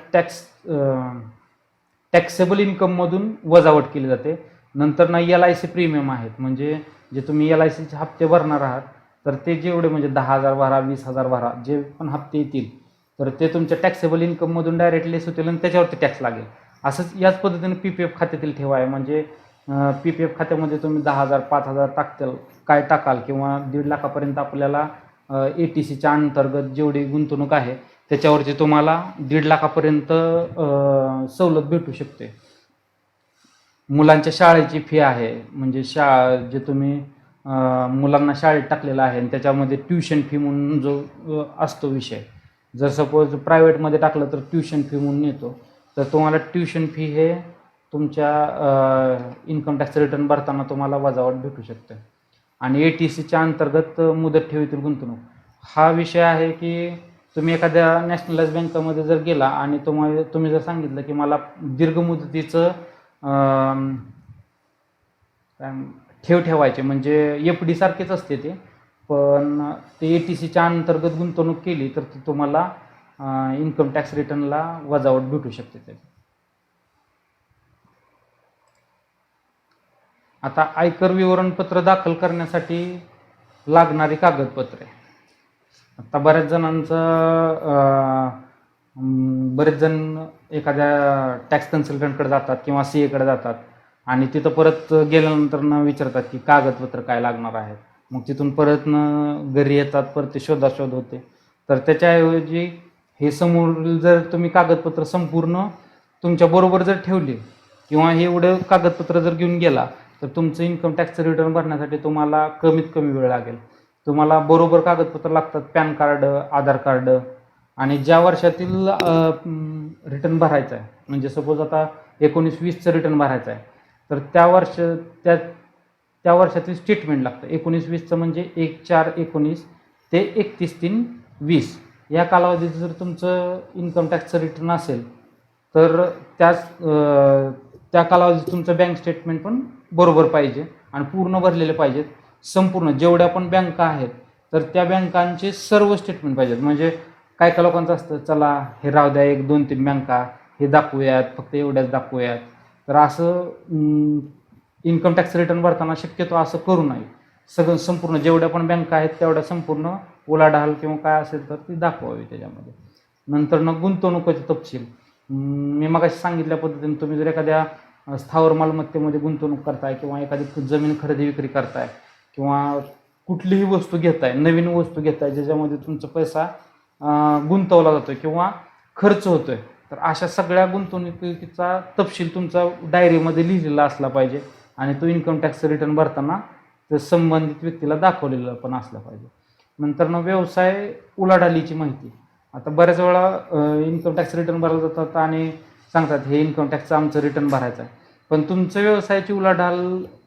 टॅक्सेबल इन्कममधून वजावट केली जाते. नंतर ना LIC प्रीमियम आहेत, म्हणजे जे तुम्ही LICचे हप्ते भरणार आहात तर ते जेवढे म्हणजे 10,000 भरा, 20,000 भरा, जे पण हप्ते येतील तर ते तुमच्या टॅक्सेबल इन्कममधून डायरेक्ट लेस होतील आणि त्याच्यावरती टॅक्स लागेल. असंच याच पद्धतीने PPF खात्यातील ठेवा आहे. म्हणजे PPF खात्यामध्ये तुम्ही 10,000 5,000 काय टाकाल किंवा 1.5 लाखापर्यंत आपल्याला ATCच्या अंतर्गत जेवढी गुंतवणूक आहे त्याच्यावरती तुम्हाला 1.5 लाखापर्यंत सवलत भेटू शकते. मुलांच्या शाळेची फी आहे, म्हणजे जे तुम्ही मुलांना शाळेत टाकलेलं आहे आणि त्याच्यामध्ये ट्युशन फी म्हणून जो असतो विषय, जर सपोज प्रायव्हेटमध्ये टाकलं तर ट्युशन फी म्हणून येतो, तर तुम्हाला ट्युशन फी हे तुमच्या इन्कम टॅक्स रिटर्न भरताना तुम्हाला वजावट भेटू शकते. आणि ATCच्या अंतर्गत मुदत ठेवीतील गुंतवणूक हा विषय आहे की तुम्ही एखाद्या नॅशनलाइज बँकेमध्ये जर गेला आणि तुम्ही जर सांगितलं की मला दीर्घ मुदतीचं ठेव ठेवायचे म्हणजे FD सारखेच असते ते, पण ते ATCच्या अंतर्गत गुंतवणूक केली तर ती तुम्हाला इन्कम टॅक्स रिटर्नला वजावट भेटू शकते त्याची. आता आयकर विवरणपत्र दाखल करण्यासाठी लागणारी कागदपत्रे. आता बरेच जण एखाद्या टॅक्स कन्सल्टंटकडे जातात किंवा CA कडे जातात आणि तिथं परत गेल्यानंतर विचारतात की कागदपत्र काय लागणार आहेत. मग तिथून परत घरी येतात, परत ते शोधाशोध होते. तर त्याच्याऐवजी हे समोर जर तुम्ही कागदपत्र संपूर्ण तुमच्याबरोबर जर ठेवली किंवा हे एवढं कागदपत्र जर घेऊन गेला तर तुमचं इन्कम टॅक्सचं रिटर्न भरण्यासाठी तुम्हाला कमीत कमी वेळ लागेल. तुम्हाला बरोबर कागदपत्र लागतात, पॅन कार्ड, आधार कार्ड आणि ज्या वर्षातील रिटर्न भरायचं आहे, म्हणजे सपोज आता 19-20चं रिटर्न भरायचं आहे तर त्या वर्षातील स्टेटमेंट लागतं. 19-20चं म्हणजे 1/4/19 ते 31/3/20 या कालावधीत जर तुमचं इन्कम टॅक्सचं रिटर्न असेल तर त्या कालावधीत तुमचं बँक स्टेटमेंट पण बरोबर पाहिजे आणि पूर्ण भरलेले पाहिजेत. संपूर्ण जेवढ्या पण बँका आहेत तर त्या बँकांचे सर्व स्टेटमेंट पाहिजेत. म्हणजे काय काय लोकांचं असतं, चला हे राहू द्या 1-2-3 बँका हे दाखवूयात, फक्त एवढ्याच दाखवूयात. तर असं इन्कम टॅक्स रिटर्न भरताना शक्यतो असं करू नये. सगळं संपूर्ण जेवढ्या पण बँका आहेत तेवढ्या संपूर्ण उलाढाल किंवा काय असेल तर ती दाखवावी त्याच्यामध्ये. नंतर गुंतवणुकीचे तपशील. मी मगाशी सांगितल्या पद्धतीने तुम्ही जर एखाद्या स्थावर मालमत्तेमध्ये गुंतवणूक करताय किंवा एखादी जमीन खरेदी विक्री करताय किंवा कुठलीही वस्तू घेताय, नवीन वस्तू घेताय ज्याच्यामध्ये तुमचा पैसा गुंतवला जातोय किंवा खर्च होतोय, तर अशा सगळ्या गुंतवणुकीचा तपशील तुमचा डायरीमध्ये लिहिलेला असला पाहिजे आणि तो इन्कम टॅक्स रिटर्न भरताना ते संबंधित व्यक्तीला दाखवलेला पण असला पाहिजे. नंतर व्यवसाय उलाढालीची माहिती. आता बऱ्याच वेळा इन्कम टॅक्स रिटर्न भरला जातात आणि सांगतात हे इन्कम टॅक्सचं आमचं रिटर्न भरायचं आहे, पण तुमचं व्यवसायाची उलाढाल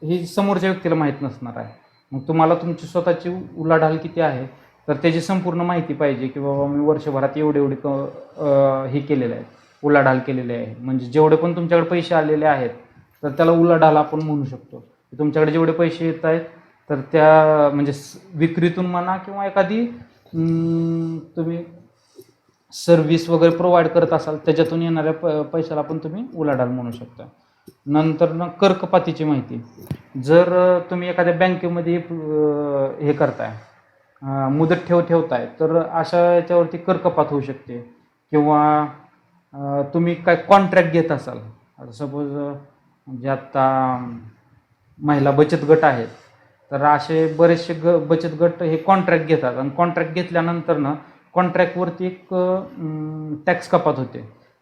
ही समोरच्या व्यक्तीला माहीत नसणार आहे. मग तुम्हाला तुमची स्वतःची उलाढाल किती आहे तर त्याची संपूर्ण माहिती पाहिजे की बाबा मी वर्षभरात एवढे हे केलेलं आहे, उलाढाल केलेली आहे. म्हणजे जेवढे पण तुमच्याकडे पैसे आलेले आहेत तर त्याला उलाढाल आपण म्हणू शकतो. तुमच्याकडे जेवढे पैसे येत आहेत तर त्या म्हणजे विक्रीतून म्हणा किंवा एखादी तुम्ही सर्व्हिस वगैरे प्रोव्हाइड करत असाल त्याच्यातून येणाऱ्या पैशाला पण तुम्ही उलाढाल म्हणू शकता. नंतर कर कपातीची माहिती. जर तुम्ही एखाद्या बँकेमध्ये हे करताय, मुदत ठेवताय तर अशा याच्यावरती कर कपात होऊ शकते. किंवा तुम्ही काय कॉन्ट्रॅक्ट घेत असाल, आता सपोज म्हणजे आत्ता महिला बचत गट आहेत तर असे बरेचसे बचत गट हे कॉन्ट्रॅक्ट घेतात आणि कॉन्ट्रॅक्ट घेतल्यानंतर कॉन्ट्रॅक्टवरती एक टॅक्स कपात होते.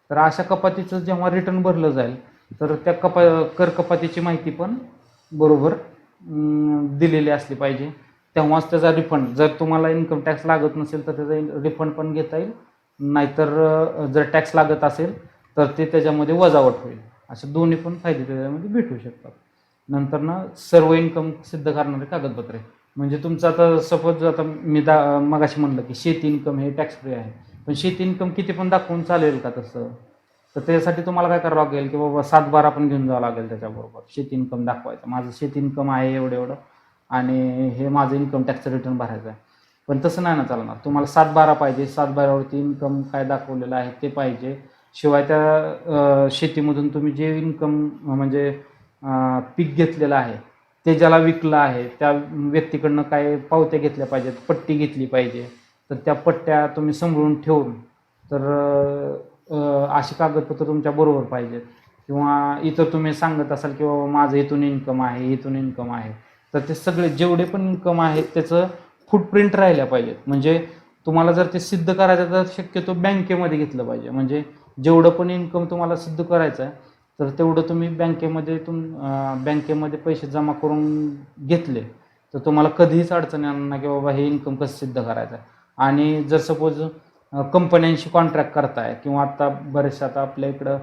तर अशा कपातीचं जेव्हा रिटर्न भरलं जाईल तर त्या कर कपातीची माहिती पण बरोबर दिलेली असली पाहिजे. तेव्हाच त्याचा रिफंड, जर तुम्हाला इन्कम टॅक्स लागत नसेल तर त्याचा रिफंड पण घेता येईल, नाहीतर जर टॅक्स लागत असेल तर ते त्याच्यामध्ये वजावट होईल. असे दोन्ही पण फायदे त्याच्यामध्ये भेटू शकतात. नंतर सर्व इन्कम सिद्ध करणारे कागदपत्रे. म्हणजे तुमचं आता सपोज आता मी मगाशी म्हणलं की शेती इन्कम हे टॅक्स फ्री आहे, पण शेती इन्कम किती पण दाखवून चालेल का तसं? तर त्यासाठी तुम्हाला काय करावं लागेल की बाबा 7/12 पण घेऊन जावं लागेल त्याच्याबरोबर. शेती इन्कम दाखवायचं, माझं शेती इन्कम आहे एवढं आणि हे माझं इन्कम टॅक्सचं रिटर्न भरायचं आहे. पण तसं नाही ना चालणार, तुम्हाला 7/12 पाहिजे. 7/12वरती इन्कम काय दाखवलेलं आहे ते पाहिजे. शिवाय त्या शेतीमधून तुम्ही जे इन्कम म्हणजे पीक घेतलेलं आहे ते ज्याला विकलं आहे त्या व्यक्तीकडनं काय पावत्या घेतल्या पाहिजेत, पट्टी घेतली पाहिजे. तर त्या पट्ट्या तुम्ही सांभाळून ठेवून तर अशी कागदपत्र तुमच्या बरोबर पाहिजेत. किंवा इथं तुम्ही सांगत असाल की बाबा माझं इथून इन्कम आहे, इथून इन्कम आहे, तर ते सगळे जेवढे पण इन्कम आहेत त्याचं फुटप्रिंट राहिल्या पाहिजेत. म्हणजे तुम्हाला जर ते सिद्ध करायचं तर शक्यतो बँकेमध्ये घेतलं पाहिजे. म्हणजे जेवढं पण इन्कम तुम्हाला सिद्ध करायचं आहे तर तेवढं तुम्ही बँकेमध्ये पैसे जमा करून घेतले तर तुम्हाला कधीच अडचण येणार नाही की बाबा हे इन्कम कसं सिद्ध करायचं आहे. आणि जर सपोज कंपन्यांशी कॉन्ट्रॅक्ट करताय किंवा आता बरेचसे आता आपल्या इकडं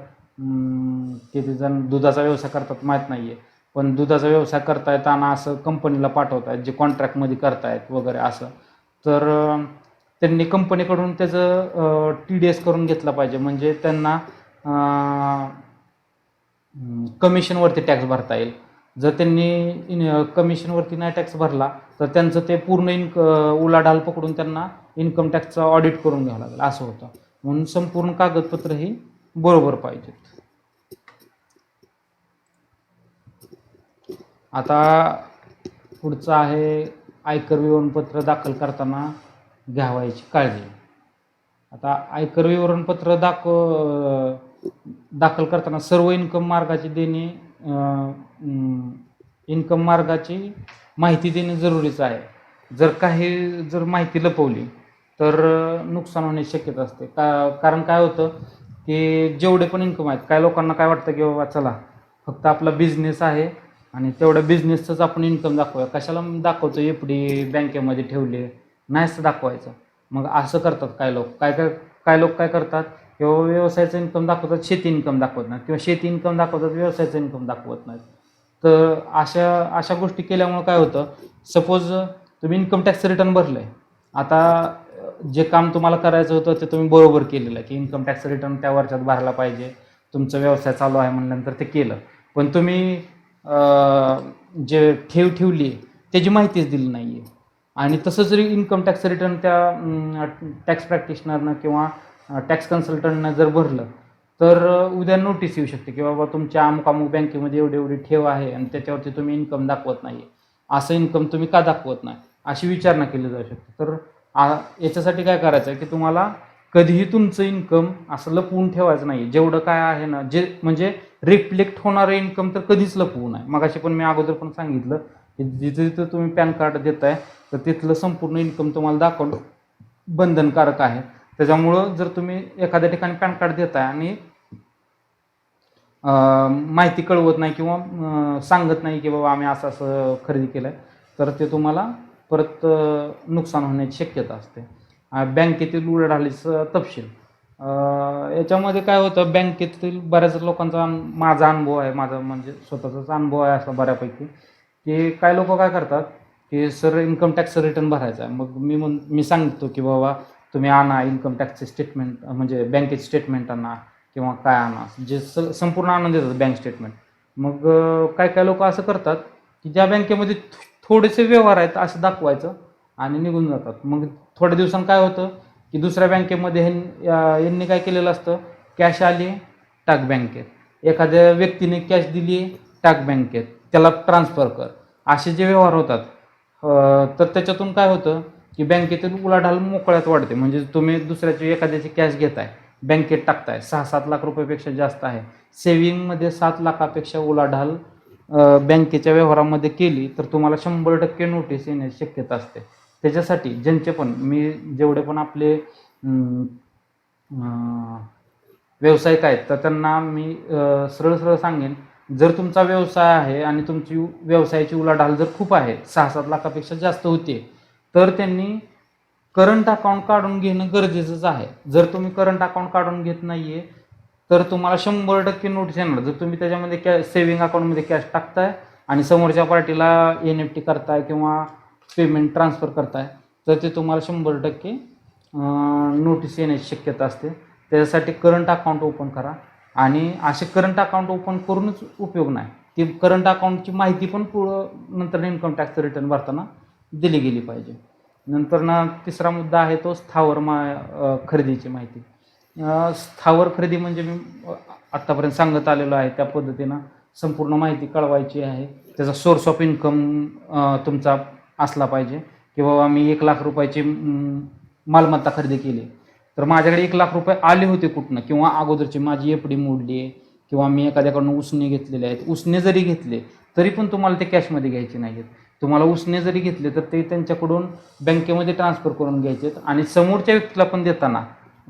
किती जण दुधाचा व्यवसाय करतात माहीत नाही आहे, पण दुधाचा व्यवसाय करतायताना असं कंपनीला पाठवतायत जे कॉन्ट्रॅक्टमध्ये करतायत वगैरे असं, तर त्यांनी कंपनीकडून त्याचं TDS करून घेतलं पाहिजे. म्हणजे त्यांना कमिशनवरती टॅक्स भरता येईल. जर त्यांनी कमिशनवरती नाही टॅक्स भरला तर त्यांचं ते पूर्ण उलाढाल पकडून त्यांना इन्कम टॅक्सचा ऑडिट करून घ्यावं लागेल असं होतं. म्हणून संपूर्ण कागदपत्र ही बरोबर पाहिजेत. आता पुढचं आहे आयकर विवरणपत्र दाखल करताना घ्यावयाची काळजी. आता आयकर विवरणपत्र दाखल करताना सर्व इन्कम मार्गाची माहिती देणे जरुरीचं आहे. जर माहिती लपवली तर नुकसान होण्याची शक्यता असते. कारण काय होतं की जेवढे पण इन्कम आहेत, काय लोकांना काय वाटतं की बाबा चला फक्त आपला बिझनेस आहे आणि तेवढ्या बिझनेसचंच आपण इन्कम दाखवूया, कशाला दाखवतो FD बँकेमध्ये ठेवले, नाहीच दाखवायचं. मग असं करतात काय लोक काय करतात, किंवा व्यवसायाचं इन्कम दाखवतात, शेती इन्कम दाखवत नाहीत, किंवा शेती इन्कम दाखवतात, व्यवसायाचं इन्कम दाखवत नाहीत. तर अशा गोष्टी केल्यामुळं काय होतं, सपोज तुम्ही इन्कम टॅक्स रिटर्न भरलं आहे, आता जे काम तुम्हाला करायचं होतं ते तुम्ही बरोबर केलेलं आहे की इन्कम टॅक्स रिटर्न त्या वर्षात भरला पाहिजे, तुमचा व्यवसाय चालू आहे म्हणल्यानंतर ते केलं, पण तुम्ही जे ठेवली त्याची माहितीच दिली नाही आहे. आणि तसं जरी इन्कम टॅक्स रिटर्न त्या टॅक्स प्रॅक्टिशनरनं किंवा टॅक्स कन्सल्टंटनं जर भरलं तर उद्या नोटीस येऊ शकते की बाबा तुमच्या अमुक बँकेमध्ये एवढी ठेव आहे आणि त्याच्यावरती तुम्ही इन्कम दाखवत नाही, असं इन्कम तुम्ही का दाखवत नाही, अशी विचारणा केली जाऊ शकते. तर याच्यासाठी काय करायचं आहे की तुम्हाला कधीही तुमचं इन्कम असं लपवून ठेवायचं नाही. जेवढं काय आहे ना, जे म्हणजे रिफ्लेक्ट होणारं इन्कम तर कधीच लपवू नये. मगाशी पण मी अगोदर पण सांगितलं की जिथं तुम्ही पॅन कार्ड देताय तर तिथलं संपूर्ण इन्कम तुम्हाला दाखवणं बंधनकारक आहे. त्याच्यामुळं जर तुम्ही एखाद्या ठिकाणी पॅन कार्ड देताय आणि माहिती कळवत नाही किंवा सांगत नाही की बाबा आम्ही असं खरेदी केलं आहे, तर ते तुम्हाला परत नुकसान होण्याची शक्यता असते. बँकेतील उलाढालीचं तपशील, याच्यामध्ये काय होतं, बँकेतील बऱ्याच लोकांचा माझा अनुभव आहे, माझा म्हणजे स्वतःचाच अनुभव आहे असा बऱ्यापैकी, की काय लोक काय करतात की सर इन्कम टॅक्स रिटर्न भरायचा आहे, मग मी सांगतो की बाबा तुम्ही आणा इन्कम टॅक्सचे स्टेटमेंट, म्हणजे बँकेचे स्टेटमेंट आणा किंवा काय आणा, जे संपूर्ण आणून देतात बँक स्टेटमेंट. मग काय लोक असं करतात की ज्या बँकेमध्ये थोडेसे व्यवहार आहेत असं दाखवायचं आणि निघून जातात. मग थोड्या दिवसांनी काय होतं की दुसऱ्या बँकेमध्ये यांनी काय केलेलं असतं, कॅश आली टाक बँकेत, एखाद्या व्यक्तीने कॅश दिली टाक बँकेत, त्याला ट्रान्सफर कर, असे जे व्यवहार होतात तर त्याच्यातून काय होतं की बँकेतील उलाढाल मोकळ्यात वाढते. म्हणजे तुम्ही दुसऱ्याची एखाद्याची कॅश घेताय, बँकेत टाकताय, 6-7 लाख रुपयापेक्षा जास्त आहे, सेव्हिंगमध्ये 7 लाखापेक्षा उलाढाल बँकेच्या व्यवहारामध्ये केली तर तुम्हाला 100% नोटीस येण्याची शक्यता असते. त्याच्यासाठी जेवढे पण आपले व्यावसायिक आहेत तर त्यांना मी सरळ सांगेन, जर तुमचा व्यवसाय आहे आणि तुमची व्यवसायाची उलाढाल जर खूप आहे, 6-7 लाखापेक्षा जास्त होते, तर त्यांनी करंट अकाउंट काढून घेणं गरजेचंच आहे. जर तुम्ही करंट अकाउंट काढून घेत नाही आहे तर तुम्हाला 100% नोटीस येणार. जर तुम्ही त्याच्यामध्ये सेव्हिंग अकाउंटमध्ये कॅश टाकताय आणि समोरच्या पार्टीला NFT करताय किंवा पेमेंट ट्रान्सफर करताय तर ते तुम्हाला 100% नोटीस येण्याची शक्यता असते. त्याच्यासाठी करंट अकाउंट ओपन करा. आणि असे करंट अकाउंट ओपन करूनच उपयोग नाही, ती करंट अकाउंटची माहिती पण नंतर इन्कम टॅक्स रिटर्न भरताना दिली गेली पाहिजे. नंतर तिसरा मुद्दा आहे तो स्थावर खरेदीची माहिती. स्थावर खरेदी म्हणजे मी आत्तापर्यंत सांगत आलेलो आहे त्या पद्धतीनं संपूर्ण माहिती कळवायची आहे. त्याचा सोर्स ऑफ इन्कम तुमचा असला पाहिजे की बाबा मी 1 लाख रुपयाची मालमत्ता खरेदी केली, तर माझ्याकडे 1 लाख रुपये आले होते कुठनं, किंवा अगोदरची माझी FD मोडली आहे किंवा मी एखाद्याकडून उसने घेतलेले आहेत. उसने जरी घेतले तरी पण तुम्हाला ते कॅशमध्ये घ्यायचे नाही आहेत. तुम्हाला उसने जरी घेतले तर ते त्यांच्याकडून बँकेमध्ये ट्रान्सफर करून घ्यायचे आहेत. आणि समोरच्या व्यक्तीला पण देताना,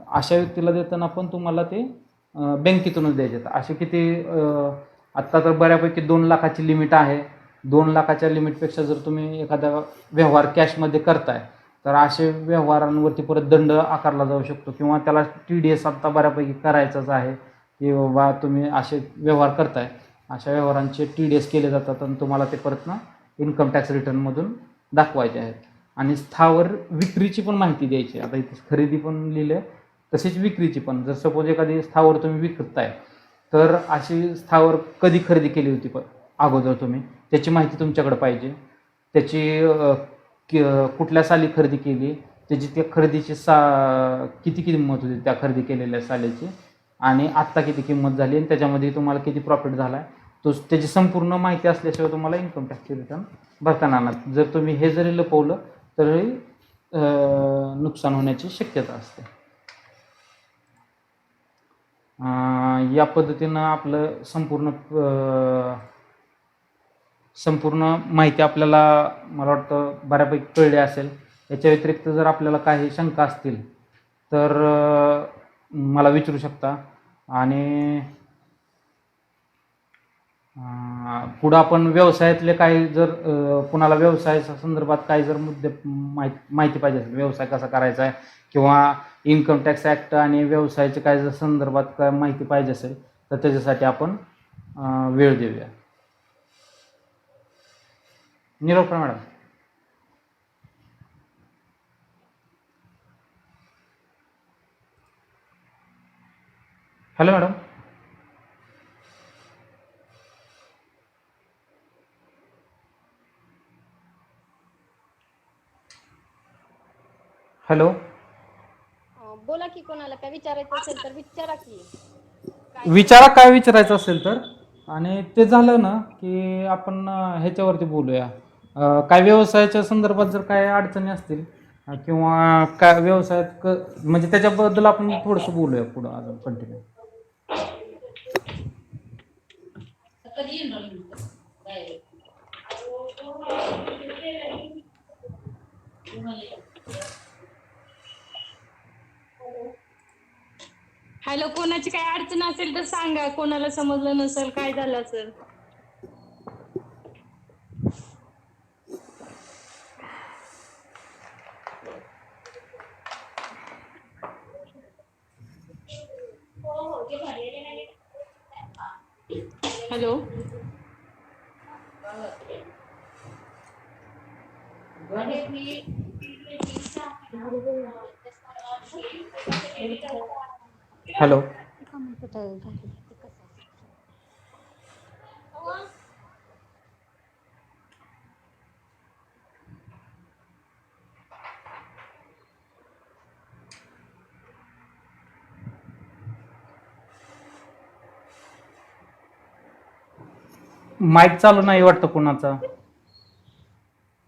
अशा व्यक्तीला देताना पण तुम्हाला ते बँकेतूनच द्यायचे आहेत. असे किती आत्ता तर बऱ्यापैकी 2 लाखाची लिमिट आहे. 2 लाखाच्या लिमिटपेक्षा जर तुम्ही एखादा व्यवहार कॅशमध्ये करताय तर असे व्यवहारांवरती परत दंड आकारला जाऊ शकतो, किंवा त्याला TDS आत्ता बऱ्यापैकी करायचंच आहे की बाबा तुम्ही असे व्यवहार करताय अशा व्यवहारांचे TDS केले जातात आणि तुम्हाला ते परत ना इन्कम टॅक्स रिटर्नमधून दाखवायचे आहेत. आणि स्थावर विक्रीची पण माहिती द्यायची. आता इथे खरेदी पण लिहिलं आहे, तशीच विक्रीची पण. जर सपोज एखादी स्थावर तुम्ही विकताय, तर अशी स्थावर कधी खरेदी केली होती अगोदर तुम्ही, त्याची माहिती तुमच्याकडे पाहिजे. त्याची कुठल्या साली खरेदी केली, त्याची त्या खरेदीची किती किंमत होती त्या खरेदी केलेल्या सालीची, आणि आत्ता किती किंमत झाली, आणि त्याच्यामध्ये तुम्हाला किती प्रॉफिट झाला आहे, त्याची संपूर्ण माहिती असल्याशिवाय तुम्हाला इन्कम टॅक्सचे रिटर्न भरता येणार नाही. जर तुम्ही हे जरी लपवलं तरी नुकसान होण्याची शक्यता असते. या पद्धतीनं आपलं संपूर्ण माहिती आपल्याला मला वाटतं बऱ्यापैकी कळली असेल. याच्या व्यतिरिक्त जर आपल्याला काही शंका असतील तर मला विचारू शकता. आणि पुढं आपण व्यवसायातले काही जर कुणाला व्यवसायाच्या संदर्भात काही जर मुद्दे माहिती पाहिजे असेल, व्यवसाय कसा करायचा आहे, किंवा इन्कम टॅक्स ॲक्ट आणि व्यवसायाच्या काही जर संदर्भात काय माहिती पाहिजे असेल, तर त्याच्यासाठी आपण वेळ देऊया. निरोप मॅडम. Hello madam. हॅलो. बोला की, कोणाला काय विचारायचं असेल तर विचारा की. विचारा काय विचारायचं असेल तर. आणि ते झालं ना की आपण ह्याच्यावरती बोलूया. काय व्यवसायाच्या संदर्भात जर काय अडचणी असतील किंवा काय व्यवसायात म्हणजे त्याच्याबद्दल आपण थोडंसं बोलूया पुढं अजून कंटिन्यू. हॅलो, कोणाची काय अडचण असेल तर सांगा. कोणाला समजलं नसेल, काय झालं असेल. हॅलो. हॅलो. माईक चालू नाही वाटतं कुणाचा.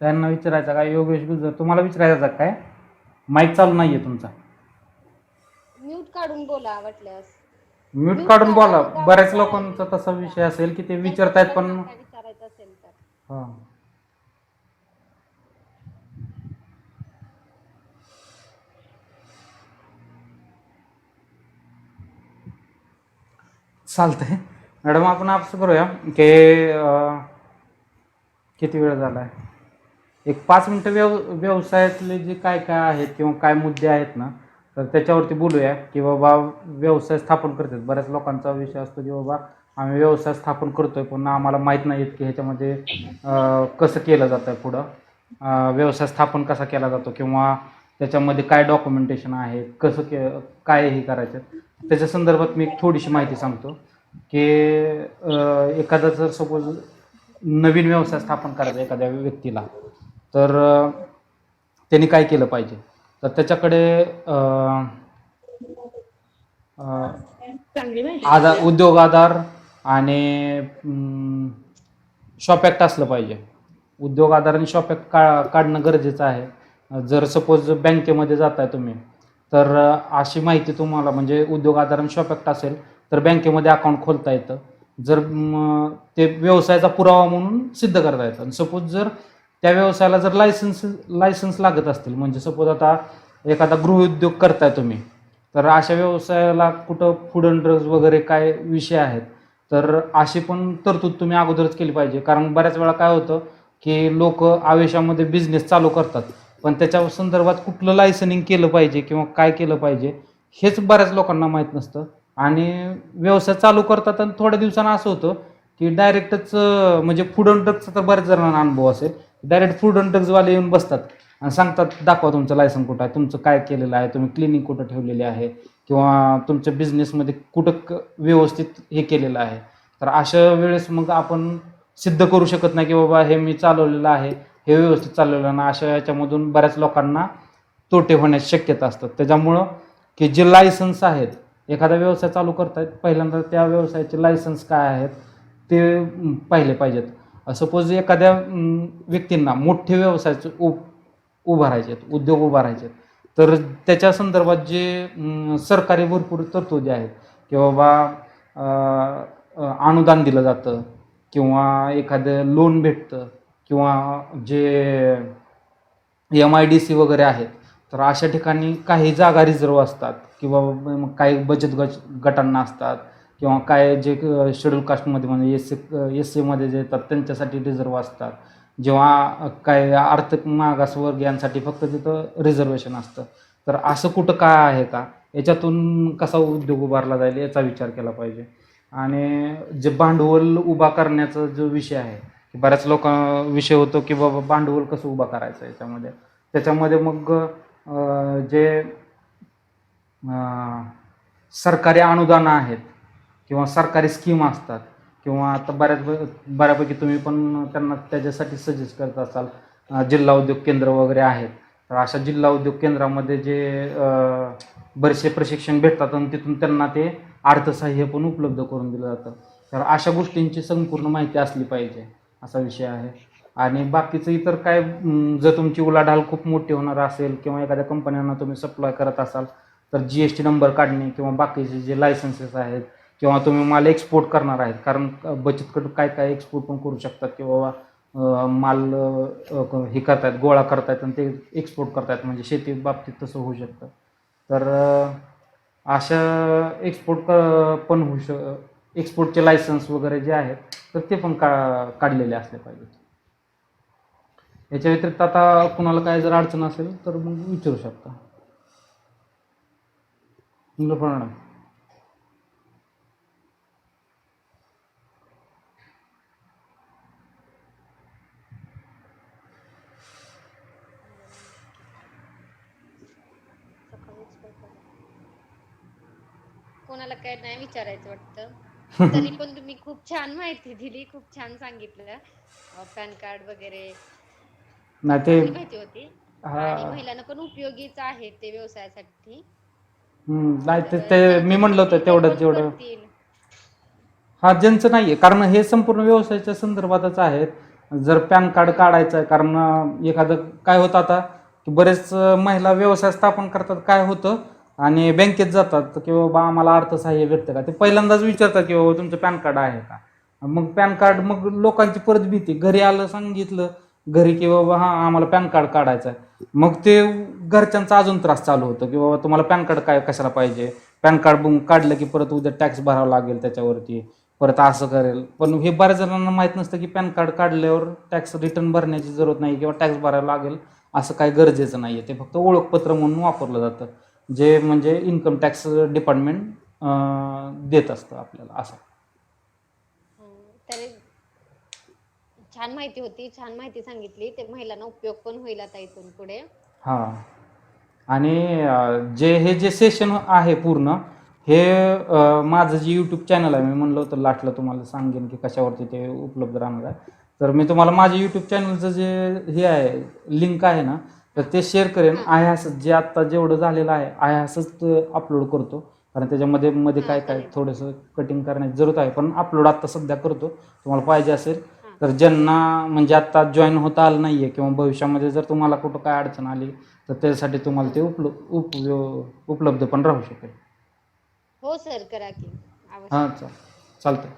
त्यांना विचारायचं काय, योगेश गुजर तुम्हाला विचारायचं काय, माईक चालू नाहीये तुमचा. म्यूट काढून बोला वाटल्यास. म्यूट काढून बोला. बऱ्याच लोकांचा तसा विषय असेल की ते विचारतायत पण काय विचारायचं असेल तर. हा. चालतंय मॅडम, आपण असं करूया की किती वेळ झाला आहे, एक 5 मिनटं व्यवसायातले जे काय काय आहेत किंवा काय मुद्दे आहेत ना, तर त्याच्यावरती बोलूया. की बाबा व्यवसाय स्थापन करतात, बऱ्याच लोकांचा विषय असतो की बाबा आम्ही व्यवसाय स्थापन करतोय पण आम्हाला माहीत नाही की ह्याच्यामध्ये कसं केलं जातं आहे पुढं, व्यवसाय स्थापन कसा केला जातो किंवा त्याच्यामध्ये काय डॉक्युमेंटेशन आहे, कसं काय हे करायचं. त्याच्या संदर्भात मी एक थोडीशी माहिती सांगतो की एखादा जर सपोज नवीन व्यवसाय स्थापन करायचा एखाद्या व्यक्तीला, तर त्यांनी काय केलं पाहिजे. तर त्याच्याकडे उद्योग आधार आणि शॉप ॲक्ट असलं पाहिजे. उद्योग आधार आणि शॉप ॲक्ट काढणं गरजेचं आहे. जर सपोज बँकेमध्ये जाताय तुम्ही, तर अशी माहिती तुम्हाला म्हणजे उद्योग आधार आणि शॉप ॲक्ट असेल तर बँकेमध्ये अकाउंट खोलता येतं. जर ते व्यवसायाचा पुरावा म्हणून सिद्ध करता येतं. आणि सपोज जर त्या व्यवसायाला जर लायसन्स लागत असतील, म्हणजे सपोज आता एखादा गृहउद्योग करताय तुम्ही, तर अशा व्यवसायाला कुठं फूड अँड ड्रग्ज वगैरे काय विषय आहेत, तर अशी पण तरतूद तुम्ही अगोदरच केली पाहिजे. कारण बऱ्याच वेळा काय होतं की लोक आवेशामध्ये बिझनेस चालू करतात, पण त्याच्या संदर्भात कुठलं लायसनिंग केलं पाहिजे किंवा काय केलं पाहिजे हेच बऱ्याच लोकांना माहीत नसतं. आणि व्यवसाय चालू करतात आणि थोड्या दिवसांना असं होतं की डायरेक्टच म्हणजे फूड अँड ड्रग्सचा तर बऱ्याच जणांना अनुभव असेल. डायरेक्ट फूड अँड ड्रग्सवाले येऊन बसतात आणि सांगतात, दाखवा तुमचं लायसन कुठं आहे, तुमचं काय केलेलं आहे, तुम्ही क्लिनिक कुठं ठेवलेली आहे, किंवा तुमच्या बिझनेसमध्ये कुठं व्यवस्थित हे केलेलं आहे. तर अशा वेळेस मग आपण सिद्ध करू शकत नाही की बाबा हे मी चालवलेलं आहे, हे व्यवस्थित चालवलेलं ना. अशा याच्यामधून बऱ्याच लोकांना तोटे होण्याची शक्यता असतात. त्याच्यामुळं की जे लायसन्स आहेत, एखादा व्यवसाय चालू करतायत, पहिल्यांदा त्या व्यवसायाचे लायसन्स काय आहेत ते पाहिले पाहिजेत. सपोज एखाद्या व्यक्तींना मोठे व्यवसायाचे उभारायचे आहेत, उद्योग उभारायचे आहेत, तर त्याच्या संदर्भात जे सरकारी भरपूर तरतुदी आहेत की बाबा अनुदान दिलं जातं, किंवा एखादं लोन भेटतं, किंवा जे MIDC वगैरे आहेत, तर अशा ठिकाणी काही जागा रिझर्व असतात, किंवा मग काही बचत गटांना असतात, किंवा काय जे शेड्यूल कास्टमध्ये म्हणजे SC मध्ये जे येतात त्यांच्यासाठी रिझर्व असतात. जेव्हा काय आर्थिक मागासवर्गीयांसाठी फक्त तिथं रिझर्वेशन असतं. तर असं कुठं काय आहे का, याच्यातून कसा उद्योग उभारला जाईल याचा विचार केला पाहिजे. आणि जे भांडवल उभा करण्याचा जो विषय आहे, की बऱ्याच विषय होतो की बाबा भांडवल कसं उभा करायचं याच्यामध्ये. त्याच्यामध्ये मग जे सरकारी अनुदानं आहेत, किंवा सरकारी स्कीम असतात, किंवा आता बऱ्यापैकी तुम्ही पण त्यांना त्याच्यासाठी सजेस्ट करत असाल, जिल्हा उद्योग केंद्र वगैरे आहेत. तर अशा जिल्हा उद्योग केंद्रामध्ये जे बरेचसे प्रशिक्षण भेटतात आणि तिथून त्यांना ते अर्थसहाय्य पण उपलब्ध करून दिलं जातं. तर अशा गोष्टींची संपूर्ण माहिती असली पाहिजे, असा विषय आहे. आणि बाकीचं इतर काय, जर तुमची उलाढाल खूप मोठी होणार असेल, किंवा एखाद्या कंपन्यांना तुम्ही सप्लाय करत असाल, तर GST नंबर काढणे, किंवा बाकीचे जे लायसन्सेस आहेत, किंवा तुम्ही माल एक्सपोर्ट करणार आहेत, कारण बचत गट काय काय एक्सपोर्ट पण करू शकतात, की बाबा माल हे करतायत, गोळा करतायत आणि ते एक्सपोर्ट करतायत, म्हणजे शेती बाबतीत तसं होऊ शकतं. तर अशा एक्सपोर्ट पण एक्सपोर्टचे लायसन्स वगैरे जे आहेत, तर ते पण काढलेले असले पाहिजेत. याच्या व्यतिरिक्त आता कुणाला काय जर अडचण असेल तर मग विचारू शकता. मॅडम. कोणाला काय नाही विचारायचं वाटतं. तरी पण तुम्ही खूप छान माहिती दिली, खूप छान सांगितलं. पॅन कार्ड वगैरे नाही ते चांगली माहिती होती, आणि हा महिलांना पण उपयोगीच आहे ते व्यवसायासाठी. नाही तर ते मी ज्यांचे म्हणलं होतं नसतील ते तेवढं पण जेवढं. करतील. हा, ज्यांचं नाही आहे, कारण हे संपूर्ण व्यवसायाच्या संदर्भातच आहेत. जर पॅन कार्ड काढायचं आहे, कारण एखादं काय होतं आता की बरेच महिला व्यवसाय स्थापन करतात, काय होतं, आणि बँकेत जातात की बाबा आम्हाला अर्थसहाय्य भेटतं का, ते पहिल्यांदाच विचारतात की बाबा तुमचं पॅन कार्ड आहे का. मग पॅन कार्ड, मग लोकांची परत भीती, घरी आलं सांगितलं घरी की बाबा हां आम्हाला पॅन कार्ड काढायचं आहे, मग ते घरच्यांचा अजून त्रास चालू होतो की बाबा तुम्हाला पॅन कार्ड काय कशाला पाहिजे, पॅन कार्ड काढलं की परत उद्या टॅक्स भरावा लागेल त्याच्यावरती, परत असं करेल. पण हे बऱ्याच जणांना माहीत नसतं की पॅन कार्ड काढल्यावर टॅक्स रिटर्न भरण्याची जरूरत नाही, किंवा टॅक्स भरायला लागेल असं काही गरजेचं नाही आहे. ते फक्त ओळखपत्र म्हणून वापरलं जातं, जे म्हणजे इन्कम टॅक्स डिपार्टमेंट देत असतं आपल्याला असं. तरी छान माहिती होती, छान माहिती सांगितली. ते महिलांना उपयोग पण होईल आता इथून पुढे. हां. आणि जे सेशन आहे पूर्ण हे माझं जे यूट्यूब चॅनल आहे, मी म्हणलं होतं लास्टला तुम्हाला सांगेन की कशावरती ते उपलब्ध राहणार आहे. तर मी तुम्हाला माझ्या यूट्यूब चॅनलचं जे हे आहे लिंक आहे ना, तर ते शेअर करेन. आहे असं जे आत्ता जेवढं झालेलं आहे असंच अपलोड करतो, कारण त्याच्यामध्ये काय काय थोडंसं कटिंग करण्याची जरूरत आहे, पण अपलोड आत्ता सध्या करतो. तुम्हाला पाहिजे असेल तर ज्यांना म्हणजे आत्ता जॉईन होता आलं नाही आहे, किंवा भविष्यामध्ये जर तुम्हाला कुठं काय अडचण आली तर त्यासाठी तुम्हाला ते उपलब्ध पण राहू शकेल. हो सर, करा की हां, अवश्य. चालतं.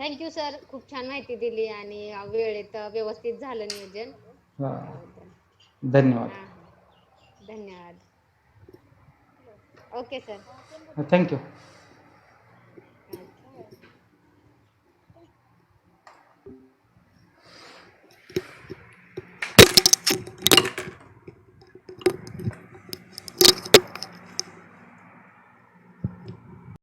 थँक्यू सर, खूप छान माहिती दिली, आणि वेळेत व्यवस्थित झालं नियोजन. हां, त्याबद्दल धन्यवाद. धन्यवाद. Okay sir. थँक्यू.